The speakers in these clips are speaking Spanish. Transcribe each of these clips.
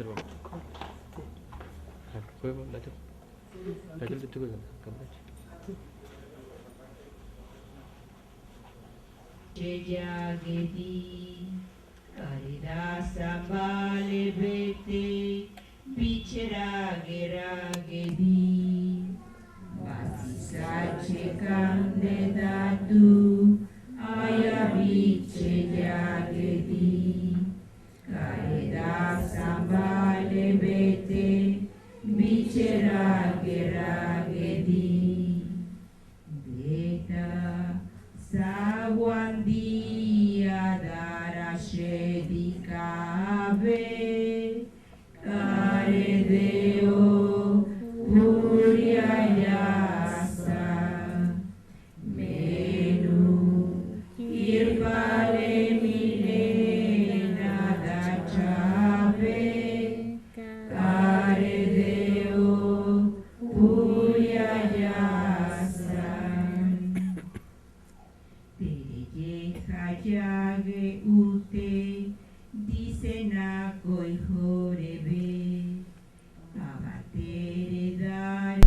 इधर बाबू कोई बात नहीं लाइट लाइट कोई कम Jagedi Karidasa Bale Bete Bichiragiragedi Vasisache Kandedatu Aya Bichiragedi Karidasa Bale Bete Bichiragiragedi Beta Sawandia Darashedikave Karedeo Puriayasa Menu Irvale Milena Dachave Karedeo Puriayasa Kajage ute disena koi horebe avatere dai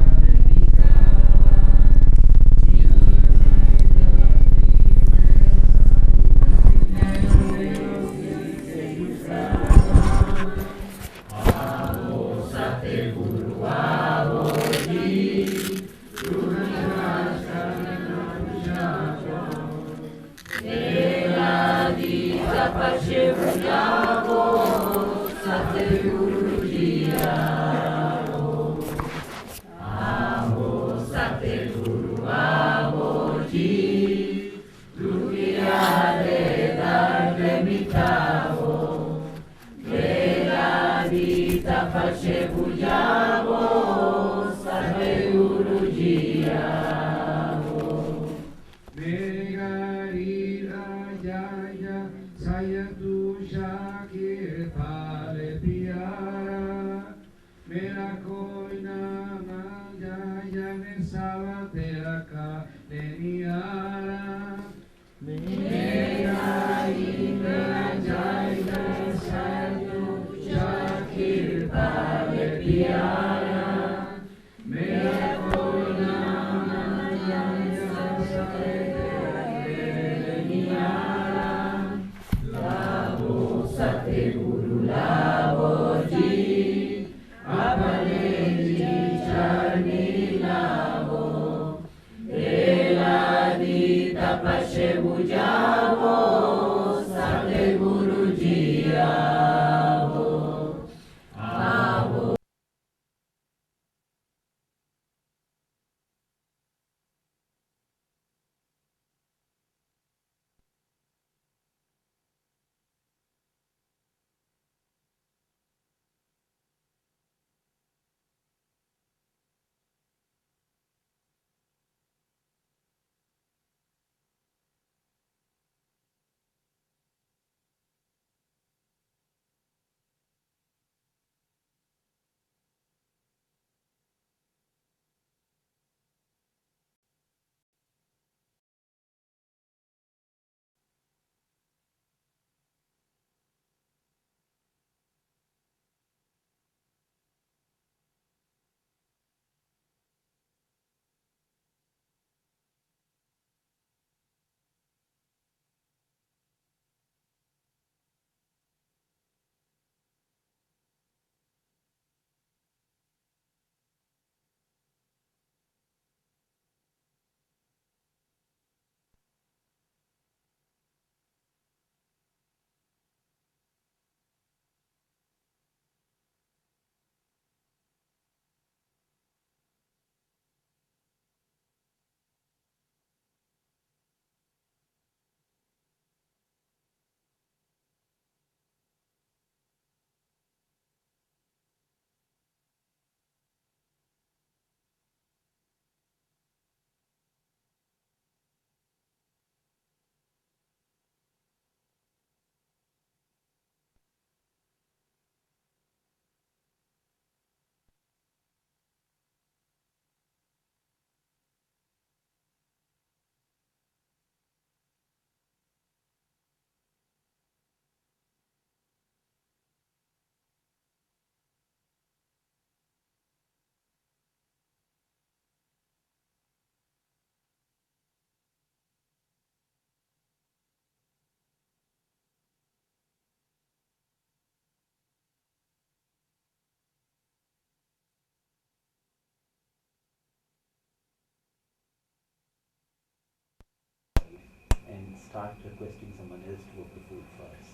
start requesting someone else to cook the food for us.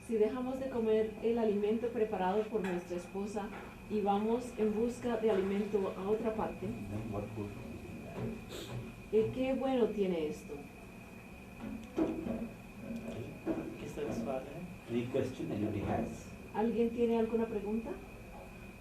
Si dejamos de comer el alimento preparado por nuestra esposa y vamos en busca de alimento a otra parte, Then what good is in that? ¿qué bueno tiene esto? किस तरह सवाल है? Any question anybody has? ¿Alguien tiene alguna pregunta?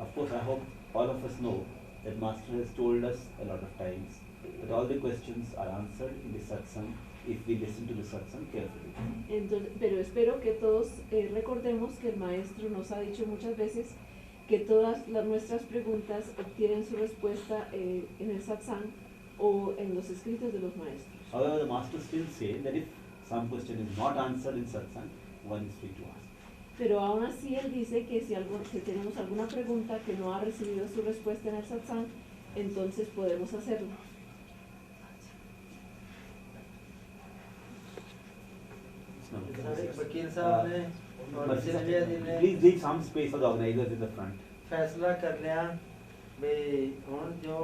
Of course, I hope all of us know that Master has told us a lot of times that all the questions are answered in the satsang if we listen to the satsang carefully. Entonces, pero espero que todos recordemos que el maestro nos ha dicho muchas veces que todas nuestras preguntas obtienen su respuesta en el satsang o en los escritos de los maestros. However, the Master still says that if some question is not answered in satsang, one is free to ask. Pero aún así él dice que si tenemos alguna pregunta que no ha recibido su respuesta en el satsang, entonces podemos hacerlo. वकील साहब ने और सिल्विया जी ने Please leave some space for the organizers in the front. फैसला कर लिया भी हुण जो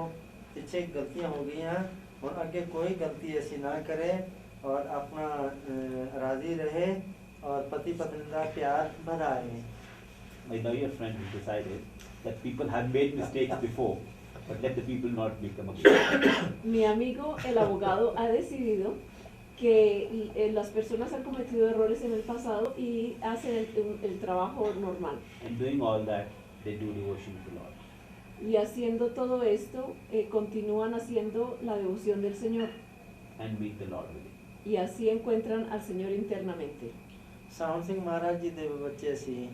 पीछे गलतियां हो गई हैं हुण अगे कोई गलती ऐसी ना करे और अपना राजी रहे और पति पत्नी का प्यार बढ़ाए. My lawyer friend has decided that people have made mistakes before, but let the people not make them again. Mi amigo, el abogado, ha decidido que las personas han cometido errores en el pasado y hacen el trabajo normal. And doing all that, they do devotion to the Lord. Y haciendo todo esto, continúan haciendo la devoción del Señor. And meet the Lord with it. Y así encuentran al Señor internamente. सावन सिंह महाराज जी दे बच्चे सी.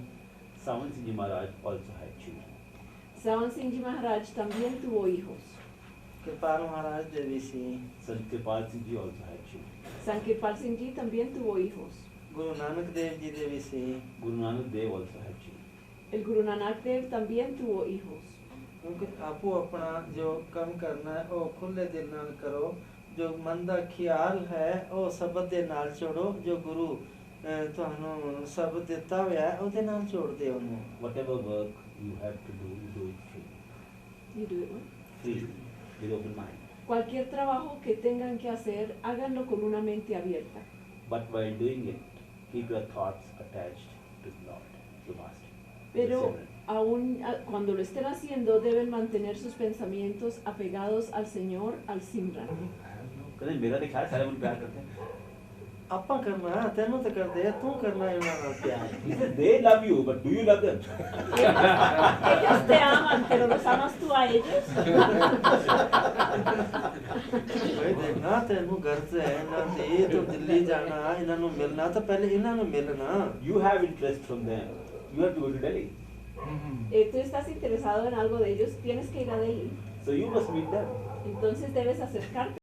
Sawan Singh Ji Maharaj also had children. Sawan Singh Ji Maharaj también tuvo hijos. कृपाल महाराज दे भी सी. Sant Kripal Singh Ji also had children. San Kirpal Singh Ji también tuvo hijos. Guru नानक देव जी दे भी सी. Guru Nanak Dev also had children. El Guru Nanak Dev también tuvo hijos. क्योंकि आपो अपना जो कम करना है वो खुले दिल नाल करो. जो मन दा ख्याल है वो शब्द दे नाल जोड़ो. जो गुरु ਤੁਹਾਨੂੰ ਸ਼ਬਦ ਦਿੱਤਾ ਹੋਇਆ ਹੈ ਉਹਦੇ ਨਾਲ ਜੋੜਦੇ ਉਹਨੂੰ. Whatever work you have to do, you do it free. You do it, what? Free, with open mind. Cualquier trabajo que tengan que hacer, háganlo con una mente abierta. But while doing it, keep your thoughts attached to the Lord, the Master. Pero the Simran. aún cuando lo estén haciendo, deben mantener sus pensamientos apegados al Señor, al Simran. कहते हैं, मेरा दिखा सारे मन प्यार करते हैं. ਆਪਾਂ ਕਰਨਾ ਤੈਨੂੰ ਤਾਂ ਕਰਦੇ ਆ ਤੂੰ ਕਰਨਾ ਇਹਨਾਂ ਨਾਲ ਪਿਆਰ. He said, they love you, but do you love them? Ellos te aman, pero ¿los amas tú a ellos? ਓਏ ਦੇਖਣਾ ਤੈਨੂੰ ਗਰਜ਼ ਹੈ ਇਹਨਾਂ ਦੀ ਤੂੰ ਦਿੱਲੀ ਜਾਣਾ ਇਹਨਾਂ ਨੂੰ ਮਿਲਣਾ ਤਾਂ ਪਹਿਲੇ ਇਹਨਾਂ ਨੂੰ ਮਿਲਣਾ. You have interest from them. You have to go to Delhi. Tú estás interesado en algo de ellos, tienes que ir a Delhi. So you must meet them. Entonces debes acercarte.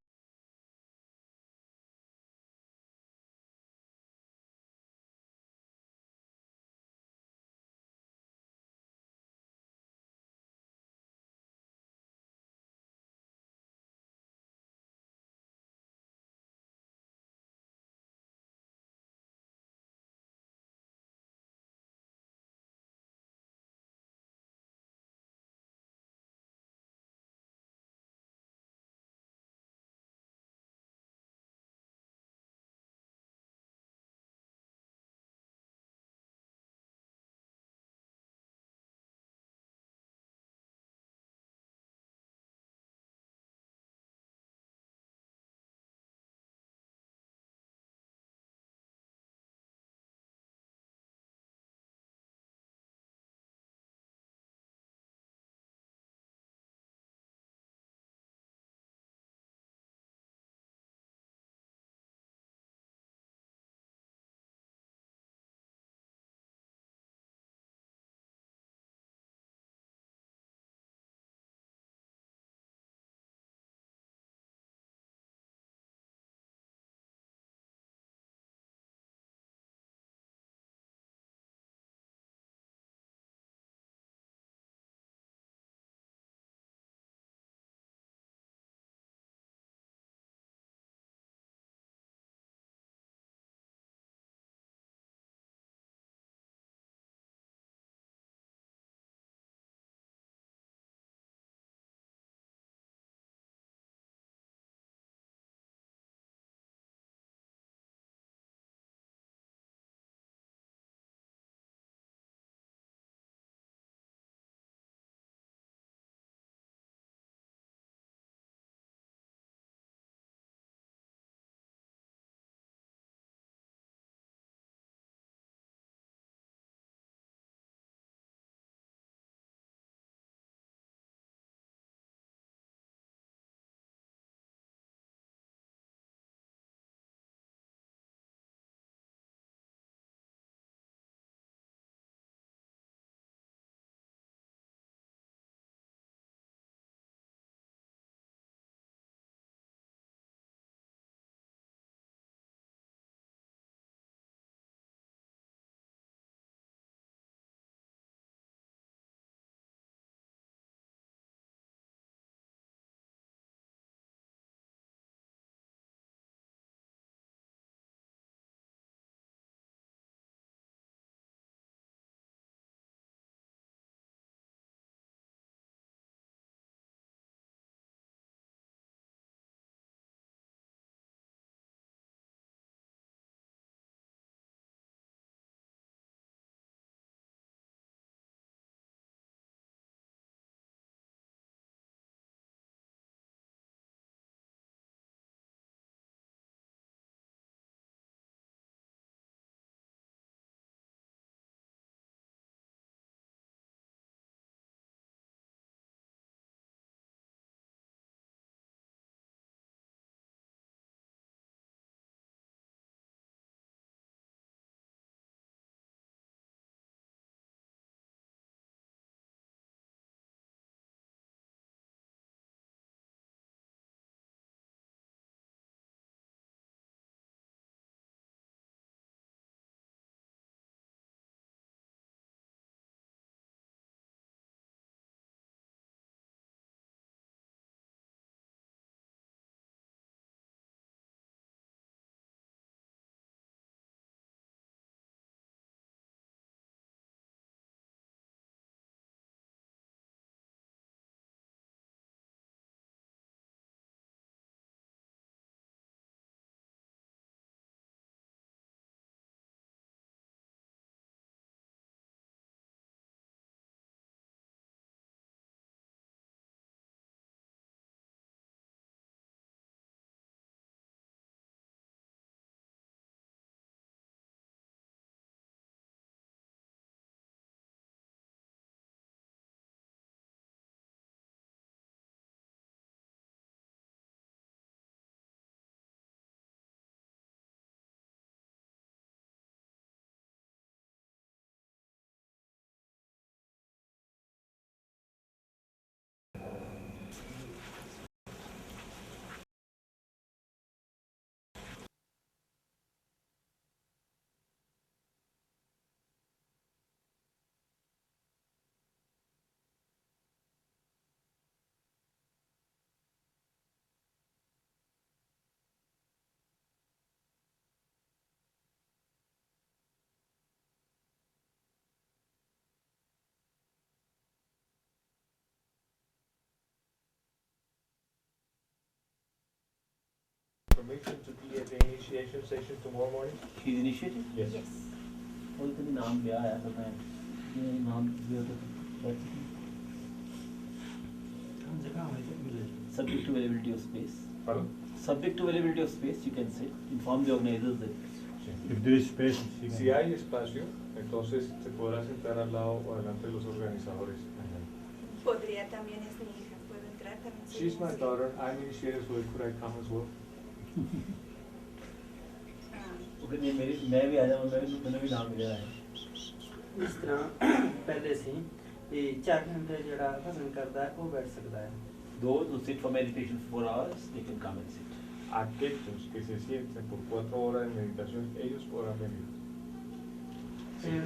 permission to be at the initiation session tomorrow morning? She's initiated? Yes. और इतने नाम लिया है तो मैं ये नाम दिया तो subject to availability of space. Pardon? Subject to availability of space, you can say. Inform the organizers that. If there is space, she Si can. hay espacio, entonces se podrá sentar al lado o delante de los organizadores. Podría también, es mi hija, puedo entrar también. She's my daughter, I'm initiated, so could I come as well? Okay, मैं भी आ जाऊँ, मैंने भी नाम लिया है. इस तरह पहले से ही 4 घंटे जड़ा भजन करता है वो बैठ सकता है. Those who sit for meditation for 4 hours, they can come and sit. Aquellos que se sienten por 4 horas de meditación, ellos podrán venir.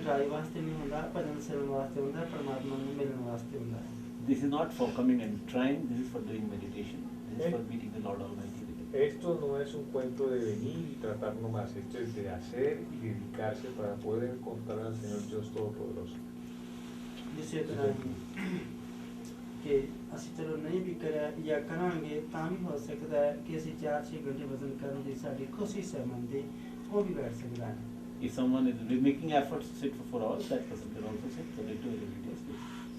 Try वास्ते नहीं होता, भजन सेवन वास्ते होता है, परमात्मा में मिलने वास्ते होता है. This is not for coming and trying, this is for doing meditation. This is for meeting the Lord Almighty. Esto no es un cuento de venir y tratar nomás, esto es de hacer y dedicarse para poder encontrar al Señor Dios Todopoderoso. जिसे तरह कि ਅਸੀਂ ਚਲੋ ਨਹੀਂ ਵੀ ਕਰਿਆ ਜਾਂ ਕਰਾਂਗੇ ਤਾਂ ਵੀ ਹੋ ਸਕਦਾ ਹੈ ਕਿ ਅਸੀਂ 4-6 ਘੰਟੇ ਭਜਨ ਕਰਨ ਦੀ ਸਾਡੀ ਕੋਸ਼ਿਸ਼ ਹੈ ਮਨ ਦੀ ਉਹ ਵੀ ਬੈਠ ਸਕਦਾ ਹੈ. If someone is making efforts to sit for 4 hours, that person can also sit. So they do it.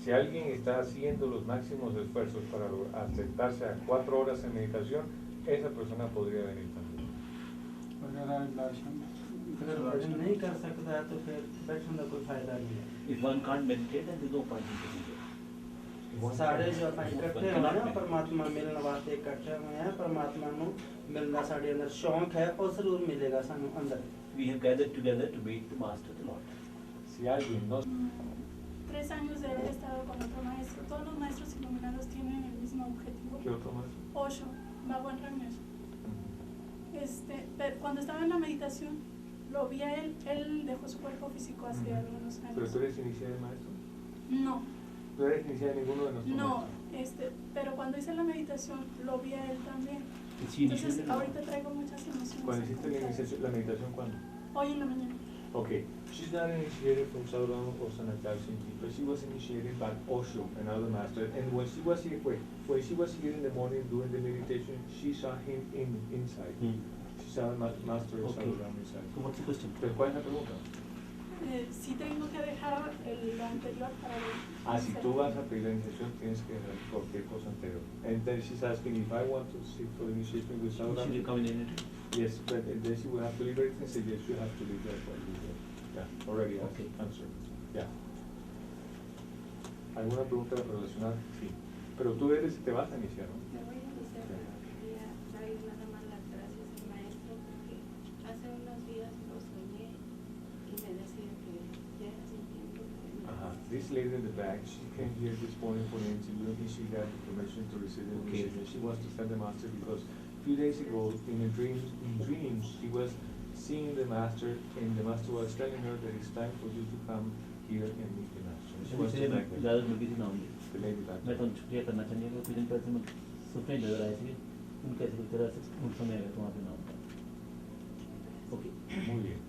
Si alguien está haciendo los máximos esfuerzos para acercarse a 4 horas en meditación, esa persona podría venir también. अगर भजन नहीं कर सकता है तो फिर बैठने का कोई फायदा नहीं है. If one can't meditate, then there is no point in sitting there. सारे जो ਆਪਾਂ ਇਕੱਠੇ ਹੋਏ ਨਾ ਪਰਮਾਤਮਾ ਮਿਲਣ ਵਾਸਤੇ ਇਕੱਠੇ ਹੋਏ ਆ ਪਰਮਾਤਮਾ ਨੂੰ ਮਿਲਣਾ ਸਾਡੇ ਅੰਦਰ ਸ਼ੌਂਕ ਹੈ ਉਹ ਜ਼ਰੂਰ ਮਿਲੇਗਾ ਸਾਨੂੰ ਅੰਦਰ. We have gathered together to meet the Master, the Lord. Si alguien no 3 años de haber estado con otro maestro. Todos los maestros iluminados tienen el mismo objetivo. ¿Qué otro más? Osho, Bhagwan Ramnesh. Pero cuando estaba en la meditación, lo vi a él dejó su cuerpo físico hace algunos años. ¿Pero tú eres iniciado maestro? No, ¿Tú eres iniciado ninguno de nosotros? no, pero cuando hice la meditación, lo vi a él también. Is she Entonces, initiated? ahorita traigo muchas emociones. ¿Cuándo hiciste la meditación? ¿Cuándo? Hoy en la mañana. Okay, she's not initiated from Sauron or Sanatal Shinti, but she was initiated by Osho, another master. And when she was here in the morning doing the meditation, she saw him inside. She saw the master of Okay. Sauron inside. So what's the question? Pero ¿cuál es la pregunta? Si tengo que dejar lo anterior para Si tú vas a pedir la iniciación, tienes que dejar cualquier cosa anterior. And then she's asking if I want to sit for the initiation with Should you Sauron. come in anything? Yes, but then she will have to leave everything. Say yes, you have to leave that one. Yeah, already Okay. answered. Yeah. ¿Alguna pregunta relacionada? Sí. Pero tú te vas a iniciar, ¿no? Me voy a iniciar, pero quería dar nada más las gracias al maestro porque hace unos días lo soñé y me decía que ya era sin tiempo. This lady in the back, she came here this morning for an interview and she got permission to receive the Okay. initiation. She wants to thank the master because a few days ago in dreams, she was seeing the master and the master was telling her that it's time for you to come here and meet the master. She wants to thank them. ज़्यादा मिलती थी नाम The lady back. मैं तो छुट्टियाँ करना चाहिए तो कुछ दिन पहले मैं सपने नजर आए थे उनके ऐसे तरह से उन समय आया तुम्हारे नाम का. Okay. Muy bien.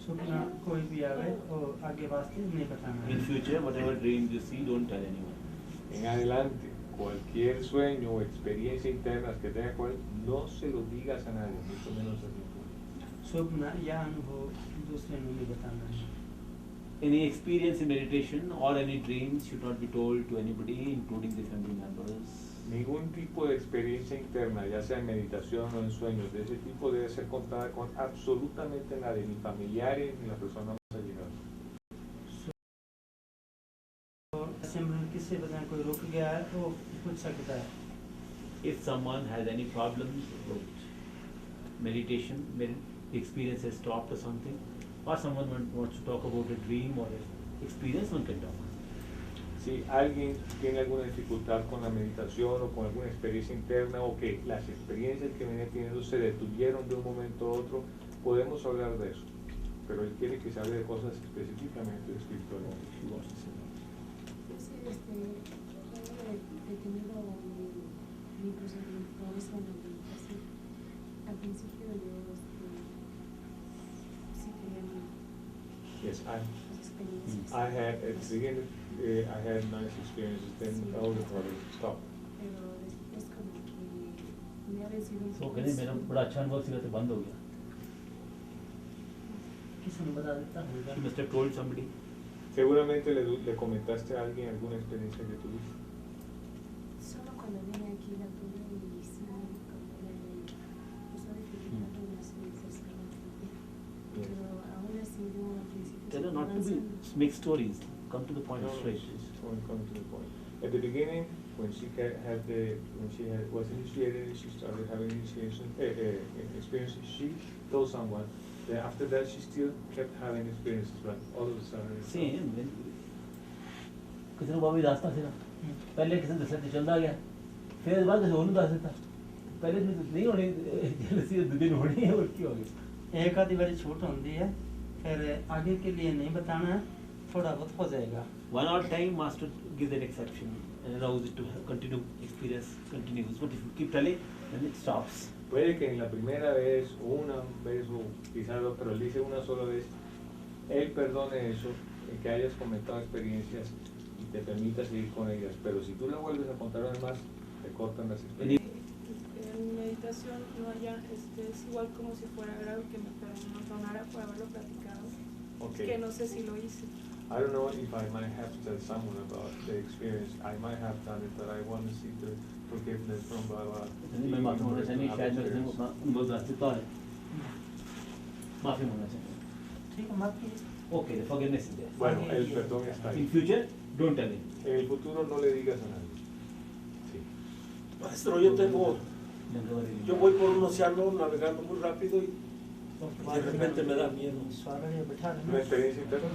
सुपना कोई भी आवे और आगे वास्ते नहीं बताना है. In future, whatever dreams you see, don't tell anyone. En adelante, cualquier sueño o experiencia interna que tenga con él, no se lo digas a nadie, mucho menos a ti. सुपना या अनुभव दूसरे को नहीं बताना है. Any experience in meditation or any dreams should not be told to anybody, including the family members. Ningún tipo de experiencia interna, ya sea en meditación o en sueños, de ese tipo debe ser contada con absolutamente nadie, ni familiares ni la persona más allegada. सिमरन किसी वजह कोई रुक गया है तो पूछ सकता है. If someone has any problems with meditation, experience has stopped or something, or someone wants to talk about a dream or an experience, one can talk. Si alguien tiene alguna dificultad con la meditación o con alguna experiencia interna o que las experiencias que viene teniendo se detuvieron de un momento a otro, podemos hablar de eso. Pero él quiere que se hable de cosas específicamente espirituales. Yo sí, he tenido mi proceso de meditación. Al principio yo sí tenía Yes, experiencias. I had at the beginning, I had nice experiences, then all the problems stopped. Pero después como que me había vencido un तो कहते मेरा बड़ा अच्छा अनुभव सीखा तो बंद हो गया. किसने बता देता होगा? She must have told somebody. Seguramente le comentaste a alguien alguna experiencia que tuviste. Solo cuando vine aquí la tuve y sí me empezó a dificultar con las experiencias que la tuve. Pero aún así yo al principio... Tell her not to be make stories. Come to the point straight. She's coming to the point. At the beginning, when she was initiated, she started having experiences. She told someone. Then after that, she still kept having experiences, but all of a sudden. Same. किसी ने बाबी रास्ता से ना पहले किसी ने दस चलता गया फिर बाद में होने दस था पहले नहीं होनी जैसे दिन होनी है और क्यों हो गई एक आधी बारी छूट होती है फिर आगे के लिए नहीं बताना है थोड़ा बहुत हो जाएगा one odd time master gives an exception and allows it to continue experience continues but if you keep telling then it stops. Puede que en la primera vez, una vez o quizás dos, pero él dice una sola vez, él perdone eso, que hayas comentado experiencias y te permita seguir con ellas, pero si tú le vuelves a contar además, te cortan las experiencias. En meditación no haya, es igual como si fuera algo que me perdonara por haberlo platicado, Okay. que no sé si lo hice. I don't know if I might have to tell someone about the experience. I might have done it, but I want to see the forgiveness from Baba. मैं माफी मांगना चाहिए शायद मेरे से बहुत रास्ते तो है माफी मांगना चाहिए ठीक है माफी okay the forgiveness is there. Bueno, el perdón está ahí. In future don't tell him. En el futuro no le digas a nadie. Sí. Maestro, yo voy por un océano navegando muy rápido y de repente me da miedo. Una experiencia interna.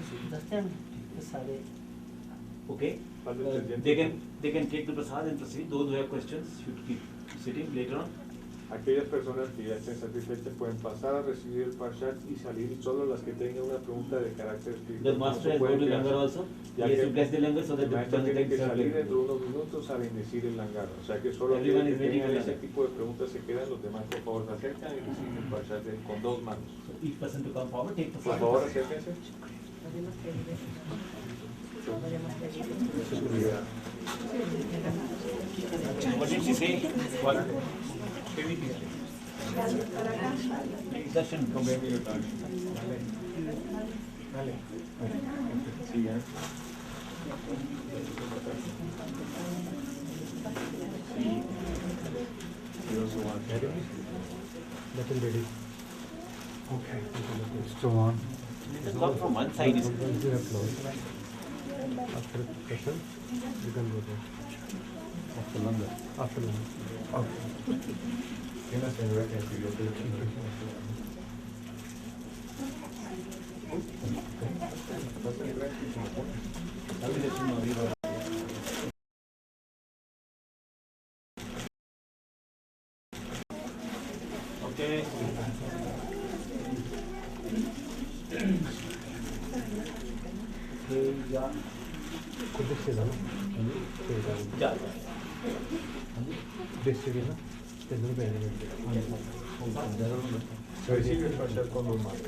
Okay. They can take the prasad and proceed. Those who have questions should keep sitting later on. Aquellas personas que ya estén satisfechas pueden pasar a recibir el Parshat y salir, solo las que tengan una pregunta de carácter espiritual. The master has gone to Langar also. He has to bless the Langar so that the maestro tiene que salir serve. dentro de unos minutos a bendecir el Langar. O sea que solo Everyone aquellos is que waiting tengan for ese that. tipo de preguntas se quedan, los demás por favor se acercan y reciben el Parshat con dos manos. So each person to come forward, take the Por prasad. favor acérquense. What did she say? What? Darshan. Sigan. You also want to Nothing ready. Okay. Still on. Just come from one side. Once you have closed, after the session, you can go there. After London. After London. Okay. Okay. Yeah. Yeah. recibe el Parshat con dos manos.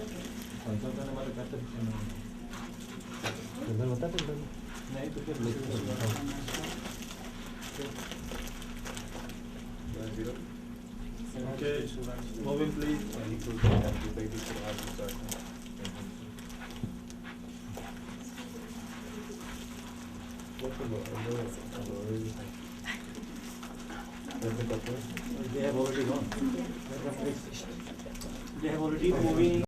Okay, moving please. They have already gone. They have already moving.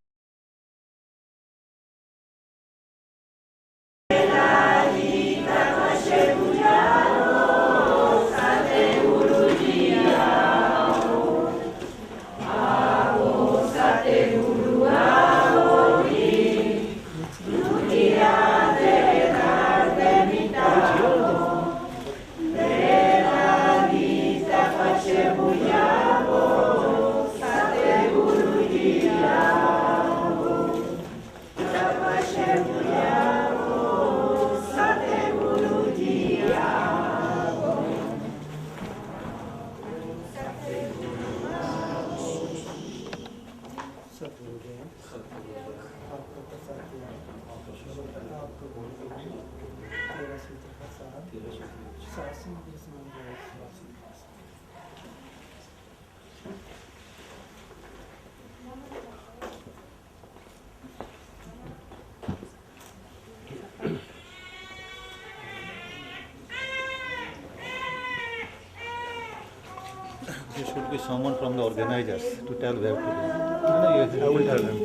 be someone from the organizers to tell where to go. No, yes, I will tell them.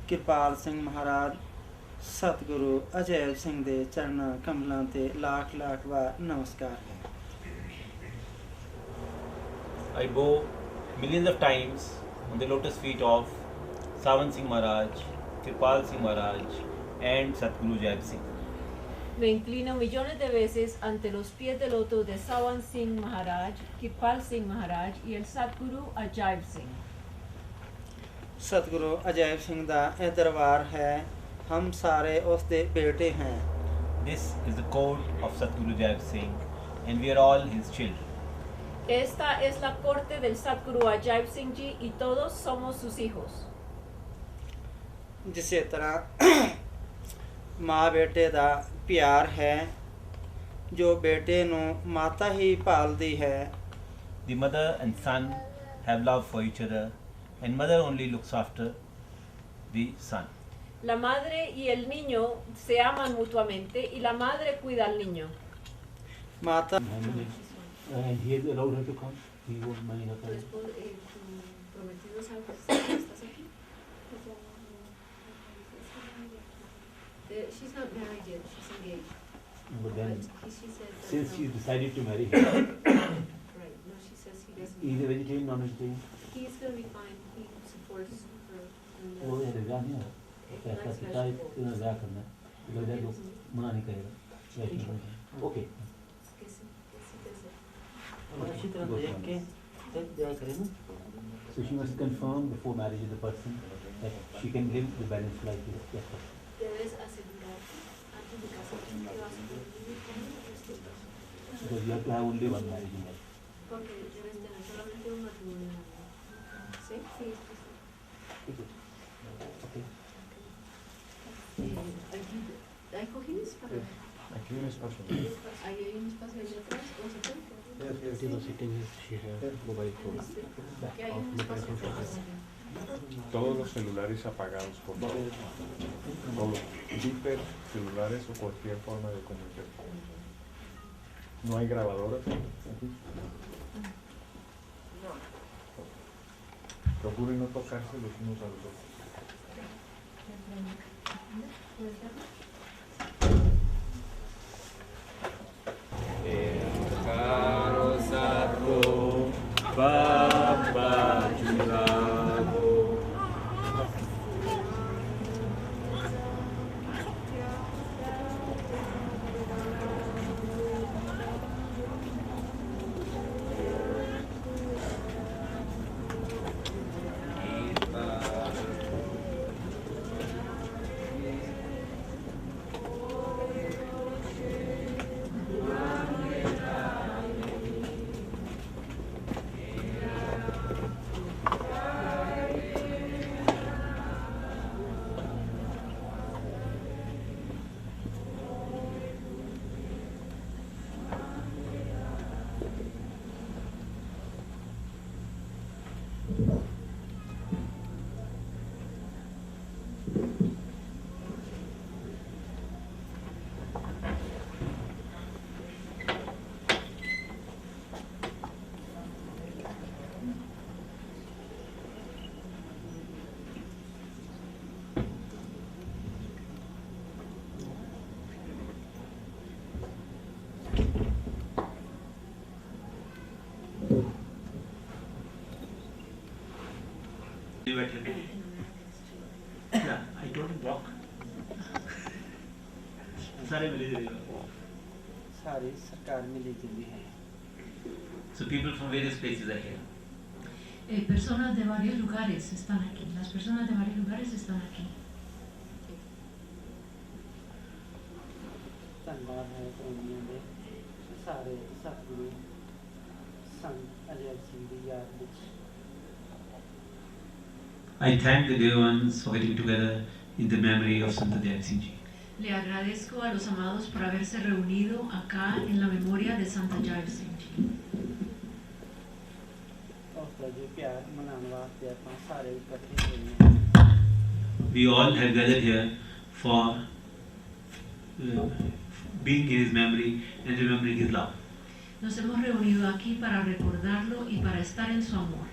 Kirpal ਸਿੰਘ ਮਹਾਰਾਜ ਸਤਿਗੁਰੂ ਅਜੈਬ ਸਿੰਘ ਦੇ ਚਰਨਾਂ ਕਮਲਾਂ ਤੇ ਲੱਖ ਲੱਖ ਵਾਰ ਨਮਸਕਾਰ ਹੈ। I bow millions of times on the lotus feet of Sawan Singh Maharaj, Kirpal Singh Maharaj and Satguru Jaib Singh. Me inclino millones de veces ante los pies de loto de Sawan Singh Maharaj, Kirpal Singh Maharaj y el Satguru Ajaib Singh. ਸਤਿਗੁਰੂ ਅਜੈਬ ਸਿੰਘ ਦਾ ਇਹ ਦਰਬਾਰ ਹੈ। ਹਮ ਸਾਰੇ ਉਸ ਦੇ ਬੇਟੇ हैं। This is the court of Satguru Jaib Singh and we are all his children. Esta es la corte del Satguru Ajaib Singh Ji y todos somos sus hijos. ਜਿਸੇ ਤਰ੍ਹਾਂ ਮਾਂ ਬੇਟੇ ਦਾ ਪਿਆਰ ਹੈ, ਜੋ ਬੇਟੇ ਨੂੰ ਮਾਤਾ ਹੀ ਪਾਲਦੀ ਹੈ। The mother and son have love for each other and mother only looks after the son. La madre y el niño se aman mutuamente y la madre cuida al niño. ਮਾਤਾ And he has allowed her to come. He won't mind her coming. She's not married yet, she's engaged. But then, She said that since no. she's decided to marry him, Right, no, she says he doesn't. he's a vegetarian, non-vegetarian. He's gonna be fine, he supports her. And, वो ये रजा नहीं है। ऐसा पिता इतना रजा करना, तो रजा को मना नहीं करेगा। वैष्णव है। Okay. कैसे कैसे अच्छी तरह देख के तब क्या करें ना। So she must confirm before marriage with the person that she can live the balanced life with that person. debes asegurar antes de casarte que vas a vivir con este person. Because you have to have only one marriage in life. Porque debes tener solamente un matrimonio en la vida. ¿Sí? Sí, sí. Okay. ¿Hay cojines para...? Aquí hay un espacio. ¿Hay un espacio allá atrás? ¿O se puede? She was sitting here, she had mobile phone. Aquí hay un espacio atrás. Todos los celulares apagados, por favor. Todos. Beeper, celulares o cualquier forma de comunicación. No hay grabadoras aquí. Procuren no tocarse los unos a los otros. Caro Satguru Baba Julago Yeah, I told him walk. सारे मिले जुले लोग. सारी सरकार मिली जुली है. So people from various places are here. Personas de varios lugares están aquí. Las personas de varios lugares están aquí. धन्यवाद है प्रेमियों दे सारे सतगुरु संत अजय सिंह दी याद विच. I thank the dear ones for getting together in the memory of Sant Dayal Singh Ji. Le agradezco a los amados por haberse reunido acá en la memoria de Santa Dayal Singh Ji. हौसला जो प्यार मनाने वास्ते अपन सारे इकट्ठे हुए हैं. We all have gathered here for being in his memory and remembering his love. Nos hemos reunido aquí para recordarlo y para estar en su amor.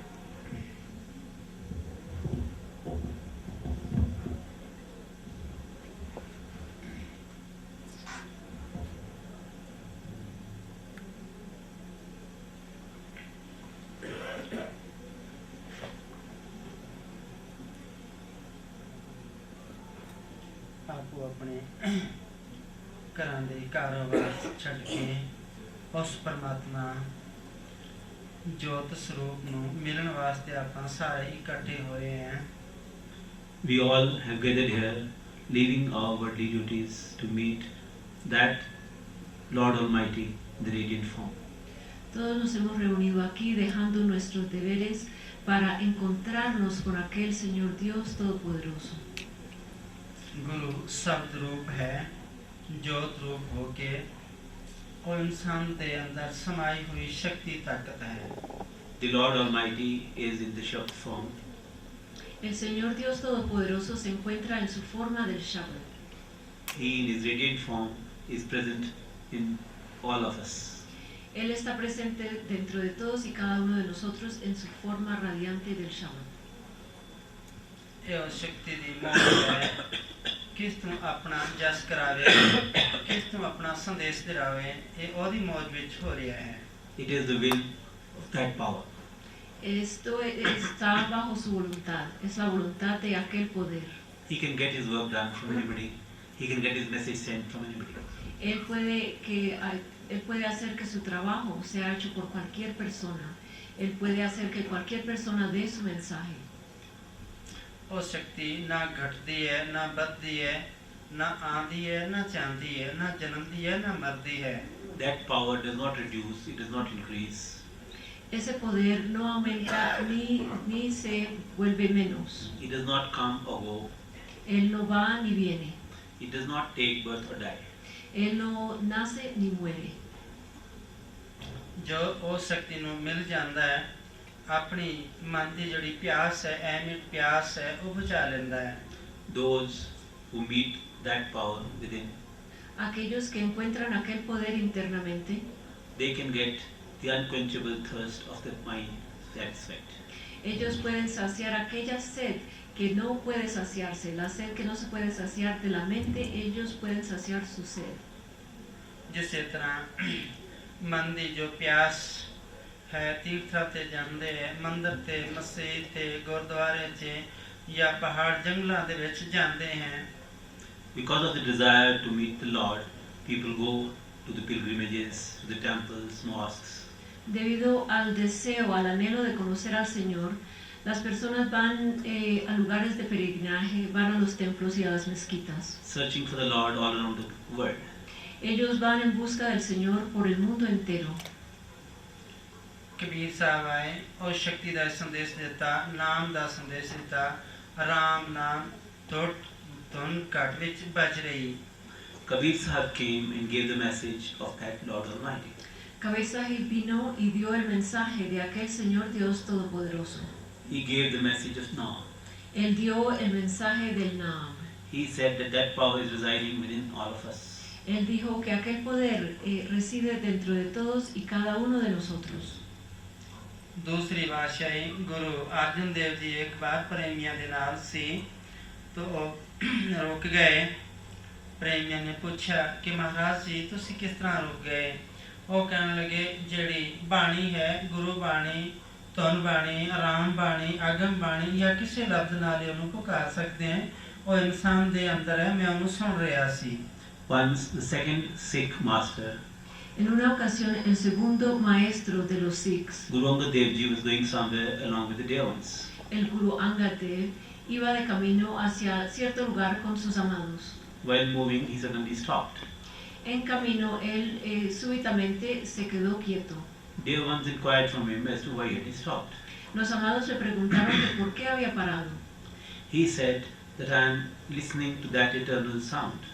आपको अपने घरां दे कारोबार छੱਡ के उस परमात्मा जोत स्वरूप ਨੂੰ ਮਿਲਣ ਵਾਸਤੇ ਆਪਾਂ ਸਾਰੇ ਇਕੱਠੇ ਹੋਏ हैं. We all have gathered here, leaving our worldly duties to meet that Lord Almighty, the radiant form. Todos nos hemos reunido aquí dejando nuestros deberes para encontrarnos con aquel Señor Dios Todopoderoso. गुरु शब्द रूप है, जोत रूप होके और इंसान के अंदर समाई हुई शक्ति ताकत है. The Lord Almighty is in the Shabd form. El Señor Dios Todopoderoso se encuentra en su forma del Shabbat. He in his radiant form is present in all of us. Él está presente dentro de todos y cada uno de nosotros en su forma radiante del Shabbat. यह शक्ति दी मौज है. किस तुम अपना जस करावे, किस तुम अपना संदेश दिलावे, ये ओदी मौज विच हो रहा है. It is the will of that power. Esto está bajo su voluntad, es la voluntad de aquel poder. He can get his work done from anybody. He can get his message sent from anybody. Él puede hacer que su trabajo sea hecho por cualquier persona. Él puede hacer que cualquier persona dé su mensaje. वो शक्ति ना घटती है, ना बढ़ती है, ना आती है, ना जाती है, ना जन्मती है, ना मरती है. That power does not reduce, it does not increase. Ese poder no aumenta ni se vuelve menos. It does not come or go. Él no va ni viene. It does not take birth or die. Él no nace ni muere. जो वो शक्ति नु मिल जाता है, अपनी मन की जड़ी प्यास है, अहमियत प्यास है, वो बुझा लेता है. Those who meet that power within, Aquellos que encuentran aquel poder internamente, they can get the unquenchable thirst of the mind satisfied. ellos pueden saciar aquella sed que no puede saciarse, la sed que no se puede saciar de la mente, ellos pueden saciar su sed. जिस तरह मन की जो प्यास है, तीर्थ ते जाते हैं, मंदिर ते, मस्जिद ते, गुरुद्वारे चे या पहाड़ जंगलों दे विच जाते हैं. Because of the desire to meet the Lord, people go to the pilgrimages, to the temples, mosques. Debido al deseo, al anhelo de conocer al Señor, las personas van a lugares de peregrinaje, van a los templos y a las mezquitas. Searching for the Lord all around the world. Ellos van en busca del Señor por el mundo entero. Kabir साहब आए और शक्ति का संदेश देता, नाम का संदेश देता. राम नाम धुन घट विच बज रही. Kabir Sahib came and gave the message of that Lord Almighty. Kabir Sahib vino y dio el mensaje de aquel Señor Dios Todopoderoso. He gave the message of Naam. Él dio el mensaje del Naam. He said that that power is residing within all of us. Él dijo que aquel poder reside dentro de todos y cada uno de nosotros. दूसरी बादशाही गुरु अर्जन देव जी एक बार प्रेमिया के नाल सी तो रुक गए. प्रेमिया ने पूछा कि महाराज जी तुसी किस तरह रुक गए. वो कहने लगे, जड़ी बाणी है, गुरु बाणी ਧੁਨ ਬਾਣੀ ਆਰਾਮ ਬਾਣੀ ਆਗਮ ਬਾਣੀ ਜਾਂ ਕਿਸੇ ਲਫ਼ਜ਼ ਨਾਲ ਹੀ ਉਹਨੂੰ ਪੁਕਾਰ ਸਕਦੇ ਹਾਂ ਉਹ ਇਨਸਾਨ ਦੇ ਅੰਦਰ ਹੈ ਮੈਂ ਉਹਨੂੰ ਸੁਣ ਰਿਹਾ ਸੀ Once the second Sikh master, En una ocasión, el segundo maestro de los Sikhs, Guru Angad Dev Ji, was going somewhere along with the Devans. el Guru Angad Dev, iba de camino hacia cierto lugar con sus amados. While moving, he suddenly stopped. En camino, él súbitamente se quedó quieto. Devans inquired from him as to why he had stopped. Los amados le preguntaron que por qué había parado. He said that I am listening to that eternal sound.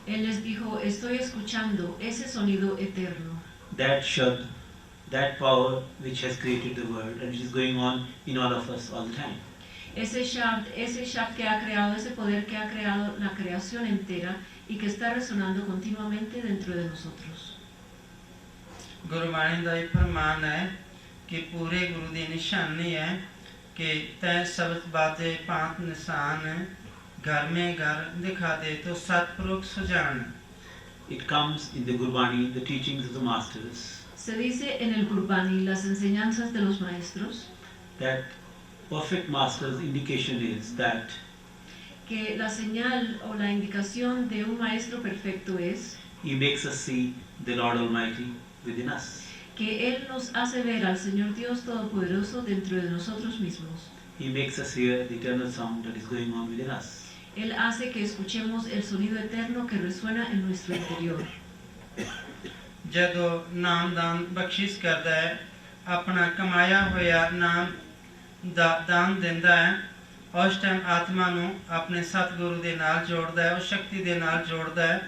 Él les dijo, estoy escuchando ese sonido eterno. That Shabd, that power which has created the world and which is going on in all of us all the time. Ese Shabd que ha creado, ese poder que ha creado la creación entera y que está resonando continuamente dentro de nosotros. Gurbani ਦਾ ਇਹ ਫਰਮਾਨ ਹੈ ਕਿ ਪੂਰੇ ਗੁਰੂ ਦੀ ਨਿਸ਼ਾਨੀ ਹੈ कि तय शब्द बाते पांच निशान घर में घर दिखा दे तो सतपुरुष Sujan. It comes in the Gurbani, the teachings of the masters. Se dice en el Gurbani, las enseñanzas de los maestros, that perfect master's indication is that que la señal o la indicación de un maestro perfecto es he makes us see the Lord Almighty within us. Que Él nos hace ver al Señor Dios Todopoderoso dentro de nosotros mismos. He makes us hear the eternal sound that is going on within us. Él hace que escuchemos el sonido eterno que resuena en nuestro interior. ਜਦੋਂ ਨਾਮਦਾਨ ਬਖਸ਼ਿਸ਼ ਕਰਦਾ ਹੈ ਆਪਣਾ ਕਮਾਇਆ ਹੋਇਆ ਨਾਮ ਦਾ ਦਾਨ ਦਿੰਦਾ ਹੈ ਉਸ ਟਾਈਮ ਆਤਮਾ ਨੂੰ ਆਪਣੇ ਸਤਿਗੁਰੂ ਦੇ ਨਾਲ ਜੋੜਦਾ ਹੈ ਉਸ ਸ਼ਕਤੀ ਦੇ ਨਾਲ ਜੋੜਦਾ ਹੈ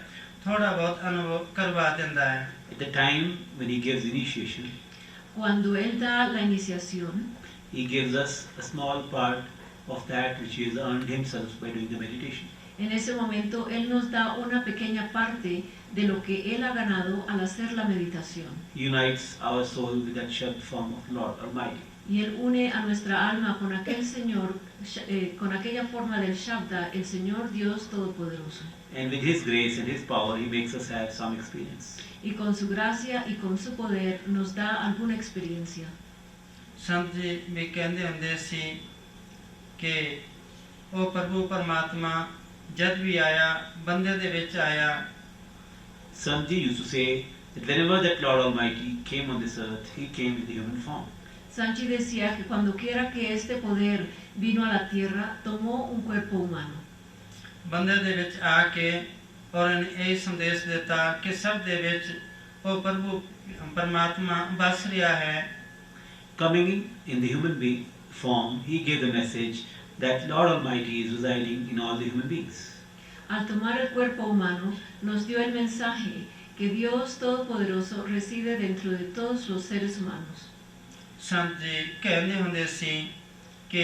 ਥੋੜਾ ਬਹੁਤ ਅਨੁਭਵ ਕਰਵਾ ਦਿੰਦਾ ਹੈ. At the time when he gives initiation, cuando Él da la iniciación, he gives us a small part of that which he has earned himself by doing the meditation. En ese momento Él nos da una pequeña parte de lo que Él ha ganado al hacer la meditación. He unites our soul with that Shabd form of Lord Almighty. Y Él une a nuestra alma con aquel Señor, con aquella forma del Shabda, el Señor Dios Todopoderoso. And with His grace and His power, He makes us have some experience. Y con su gracia y con su poder nos da alguna experiencia. ਸੰਤ ਜੀ ਵੀ ਕਹਿੰਦੇ ਹੁੰਦੇ ਸੀ ਕਿ ਉਹ ਪ੍ਰਭੂ ਪਰਮਾਤਮਾ ਜਦ ਵੀ ਆਇਆ ਬੰਦੇ ਦੇ ਵਿੱਚ ਆਇਆ. Sant Ji used to say that whenever that Lord Almighty came on this earth, He came with the human form. Sanchi decía que cuando quiera que este poder vino a la tierra, tomó un cuerpo humano. ਬੰਦੇ ਦੇ ਵਿੱਚ ਆ ਕੇ ਔਰ ਇਹ ਸੰਦੇਸ਼ ਦਿੱਤਾ ਕਿ ਸਭ ਦੇ ਵਿੱਚ ਉਹ ਪ੍ਰਭੂ ਪਰਮਾਤਮਾ ਵਸ ਰਿਹਾ ਹੈ. Coming in the human being form, He gave the message that Lord Almighty is residing in all the human beings. Al tomar el cuerpo humano, nos dio el mensaje que Dios Todopoderoso reside dentro de todos los seres humanos. ਸੰਤ ਜੀ ਕਹਿੰਦੇ ਹੁੰਦੇ ਸੀ ਕਿ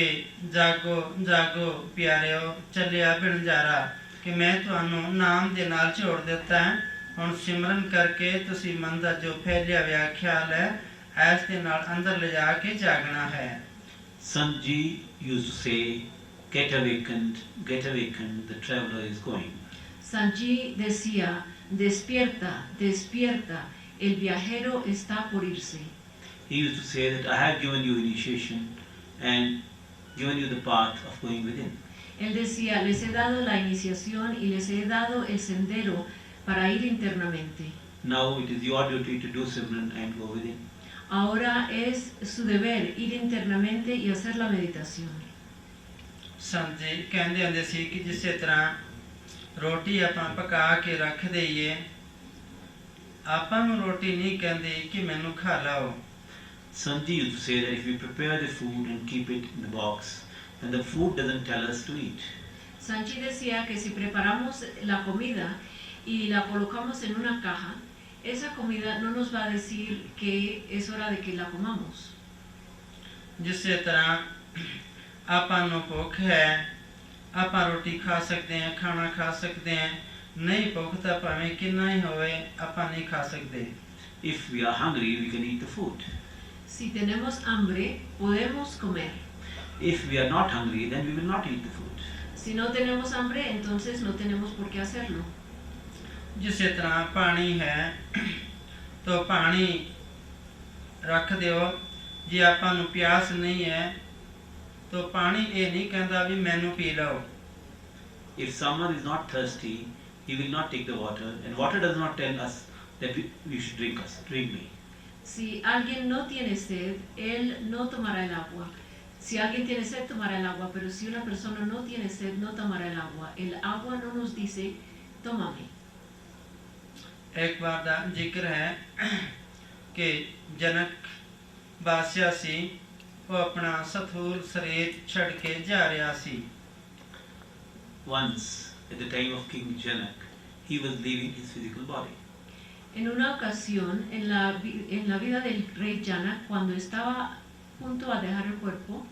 ਜਾਗੋ ਜਾਗੋ ਪਿਆਰਿਓ ਚੱਲਿਆ ਬਿਣਜਾਰਾ ਕਿ ਮੈਂ ਤੁਹਾਨੂੰ ਨਾਮ ਦੇ ਨਾਲ ਜੋੜ ਦਿੱਤਾ ਹੈ. ਹੁਣ ਸਿਮਰਨ ਕਰਕੇ ਤੁਸੀਂ ਮਨ ਦਾ ਜੋ ਫੈਲਿਆ ਹੋਇਆ ਖਿਆਲ ਹੈ ਐਸ ਦੇ ਨਾਲ ਅੰਦਰ ਲਿਜਾ ਕੇ ਜਾਗਣਾ ਹੈ. Sant Ji used to say, get awakened, the traveler is going. Sanchi decía, despierta, despierta, el viajero está por irse. He used to say that I have given you initiation and given you the path of going within. Él decía, les he dado la iniciación y les he dado el sendero para ir internamente. Now it is your duty to do Simran and go within. Ahora es su deber ir internamente y hacer la meditación. ਸੰਤ ਜੀ ਕਹਿੰਦੇ ਹੁੰਦੇ ਸੀ ਕਿ ਜਿਸੇ ਤਰ੍ਹਾਂ ਰੋਟੀ ਆਪਾਂ ਪਕਾ ਕੇ ਰੱਖ ਦਈਏ ਆਪਾਂ ਨੂੰ ਰੋਟੀ ਨਹੀਂ ਕਹਿੰਦੇ ਕਿ ਮੈਨੂੰ ਖਾ ਲਾਓ. Sant Ji used to say that if we prepare the food and keep it in the box, then the food doesn't tell us to eat. Sanchi decía que si preparamos la comida y la colocamos en una caja, esa comida no nos va a decir que es hora de que la comamos. ਜਿਸੇ ਤਰ੍ਹਾਂ ਆਪਾਂ ਨੂੰ ਭੁੱਖ ਹੈ ਆਪਾਂ ਰੋਟੀ ਖਾ ਸਕਦੇ ਹਾਂ ਖਾਣਾ ਖਾ ਸਕਦੇ ਹਾਂ ਨਹੀਂ ਭੁੱਖ ਤਾਂ ਭਾਵੇਂ ਕਿੰਨਾ ਹੀ ਹੋਵੇ ਆਪਾਂ ਨਹੀਂ ਖਾ ਸਕਦੇ. If we are hungry, we can eat the food. Si tenemos hambre, podemos comer. If we are not hungry, then we will not eat the food. Si no tenemos hambre, entonces no tenemos por qué hacerlo. ਜਿਸੇ ਤਰ੍ਹਾਂ ਪਾਣੀ ਹੈ ਤਾਂ ਪਾਣੀ ਰੱਖ ਦਿਓ जे आपां नूं प्यास नहीं है तो पानी ये नहीं कहता भी मैनू P low. If someone is not thirsty, he will not take the water, and water does not tell us that we should drink me. Si alguien no tiene sed, él no tomará el agua. Si alguien tiene sed, tomará el agua, pero si una persona no tiene sed, no tomará el agua. El agua no nos dice, tómame. एक बार दा जिक्र है कि जनक बादशाह सी वो अपना सथूर शरीर छड़ के जा रहा सी. Once, at the time of King Janak, he was leaving his physical body. En una ocasión, en la vida del rey Janak, cuando estaba junto a dejar el cuerpo,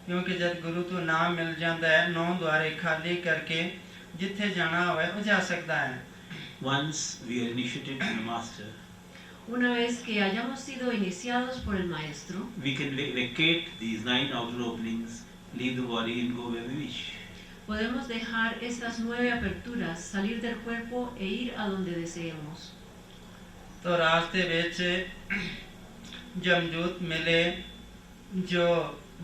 क्योंकि जब गुरु तो नाम मिल जाता है 9 द्वारे खाली करके जिथे जाना होवे वो जा सकता है. Once we are initiated in the master, una vez que hayamos sido iniciados por el maestro, we can vacate these 9 outer openings, leave the body and go where we wish. podemos dejar estas 9 aperturas, salir del cuerpo e ir a donde deseemos. तो रास्ते ਵਿੱਚ जमदूत मिले जो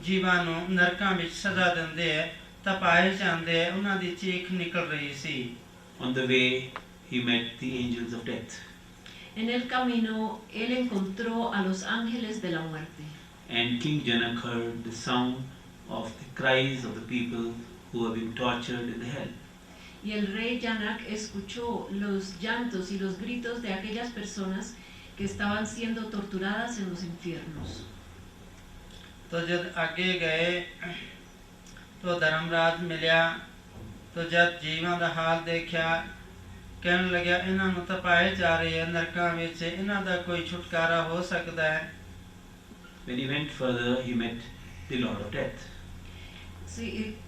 जीवां ਨੂੰ ਨਰਕਾਂ ਵਿੱਚ ਸਜ਼ਾ ਦਿੰਦੇ ਹੈ ਤਪਾਏ ਜਾਂਦੇ ਹੈ ਉਹਨਾਂ ਦੀ ਚੀਖ ਨਿਕਲ ਰਹੀ ਸੀ. On the way, he met the angels of death. En el camino, él encontró a los ángeles de la muerte. And King Janak heard the sound of the cries of the people who were being tortured in the hell. Y el rey Janak escuchó los llantos y los gritos de aquellas personas que estaban siendo torturadas en los infiernos. तो जब आगे गए तो धर्मराज मिलिया तो जब जीवां दा हाल देखा कहन लग्या इन्हां नूं तपाए जा रहे हैं नरकां विच इन्हां दा कोई छुटकारा हो सकदा है. When he went further, he met the Lord of Death.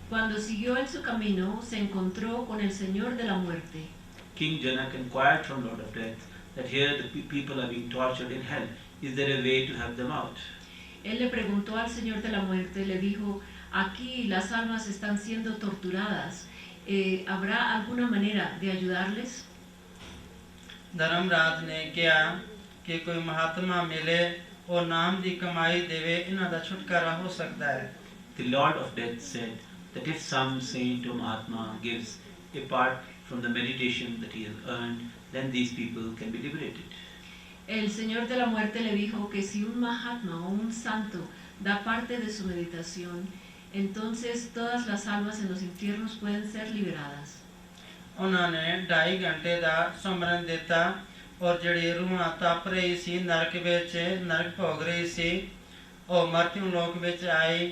Cuando siguió en su camino, se encontró con el Señor de la muerte. King Janak inquired from Lord of Death that here the people are being tortured in hell. Is there a way to help them out? Él le preguntó al Señor de la muerte, le dijo, aquí las almas están siendo torturadas, ¿habrá alguna manera de ayudarles? Dharmaraj ने कहा कि कोई महात्मा मिले और नाम दी कमाई देवे इन्हां दा छुटकारा हो सकता है. The Lord of Death said that if some saint or Mahatma gives a part from the meditation that he has earned, then these people can be liberated. El Señor de la muerte le dijo que si un Mahatma o un santo da parte de su meditación, entonces todas las almas en los infiernos pueden ser liberadas. उन्होंने 2.5 घंटे दा सुमरन दिता और जड़ी रूहां तप रही सी नरक विच नरक भोग रही सी और मृत्यु लोक विच आई.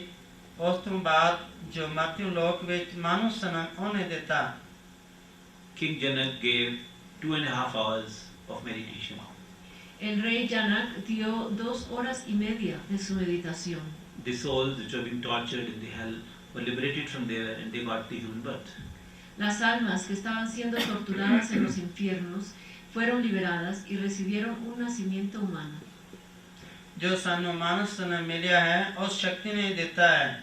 उस तो बाद जो मृत्यु लोक विच मानव सनम उन्हें दिता. King Janak gave 2.5 hours of meditation. El rey Janak dio 2 horas y media de su meditación. The souls which were being tortured in the hell were liberated from there and they got the human birth. Las almas que estaban siendo torturadas en los infiernos fueron liberadas y recibieron un nacimiento humano. जो सानू मानव सनम मिलिया है उस शक्ति ने देता है.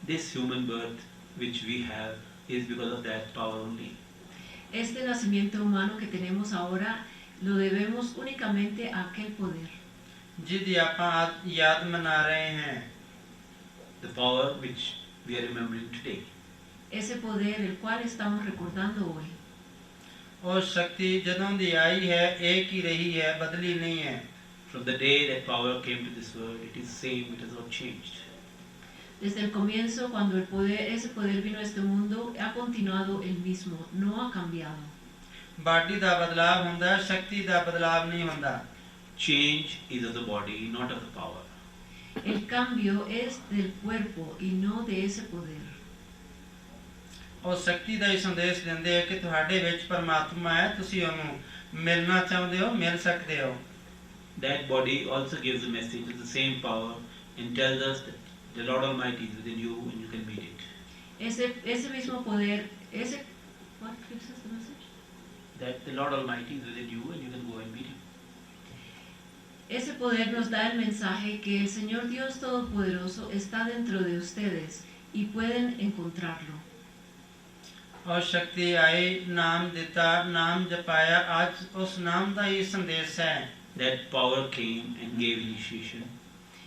This human birth which we have is because of that power only. Este nacimiento humano que tenemos ahora lo debemos únicamente a aquel poder. जिदी आपां याद मना रहे हैं. The power which we are remembering today. Ese poder el cual estamos recordando hoy. और शक्ति जदों दी आई है एक ही रही है बदली नहीं है. From the day that power came to this world, it is same, it has not changed. Desde el comienzo, cuando ese poder vino a este mundo, ha continuado el mismo, no ha cambiado. Body दा बदलाव हुंदा है शक्ति दा बदलाव नहीं हुंदा. Change is of the body, not of the power. El cambio es del cuerpo y no de ese poder. और शक्ति दा ही संदेश दिंदे है कि तुहाडे विच परमात्मा है तुसी ओनू मिलना चाहते हो मिल सकते हो. That body also gives the message of the same power and tells us that the Lord Almighty is within you and you can meet it. Ese mismo poder, what gives us the message? That the Lord Almighty is within you and you can go and meet Him. Ese poder nos da el mensaje que el Señor Dios Todopoderoso está dentro de ustedes y pueden encontrarlo. और शक्ति आई नाम दिता नाम जपाया आज उस नाम का ही संदेश है. That power came and gave initiation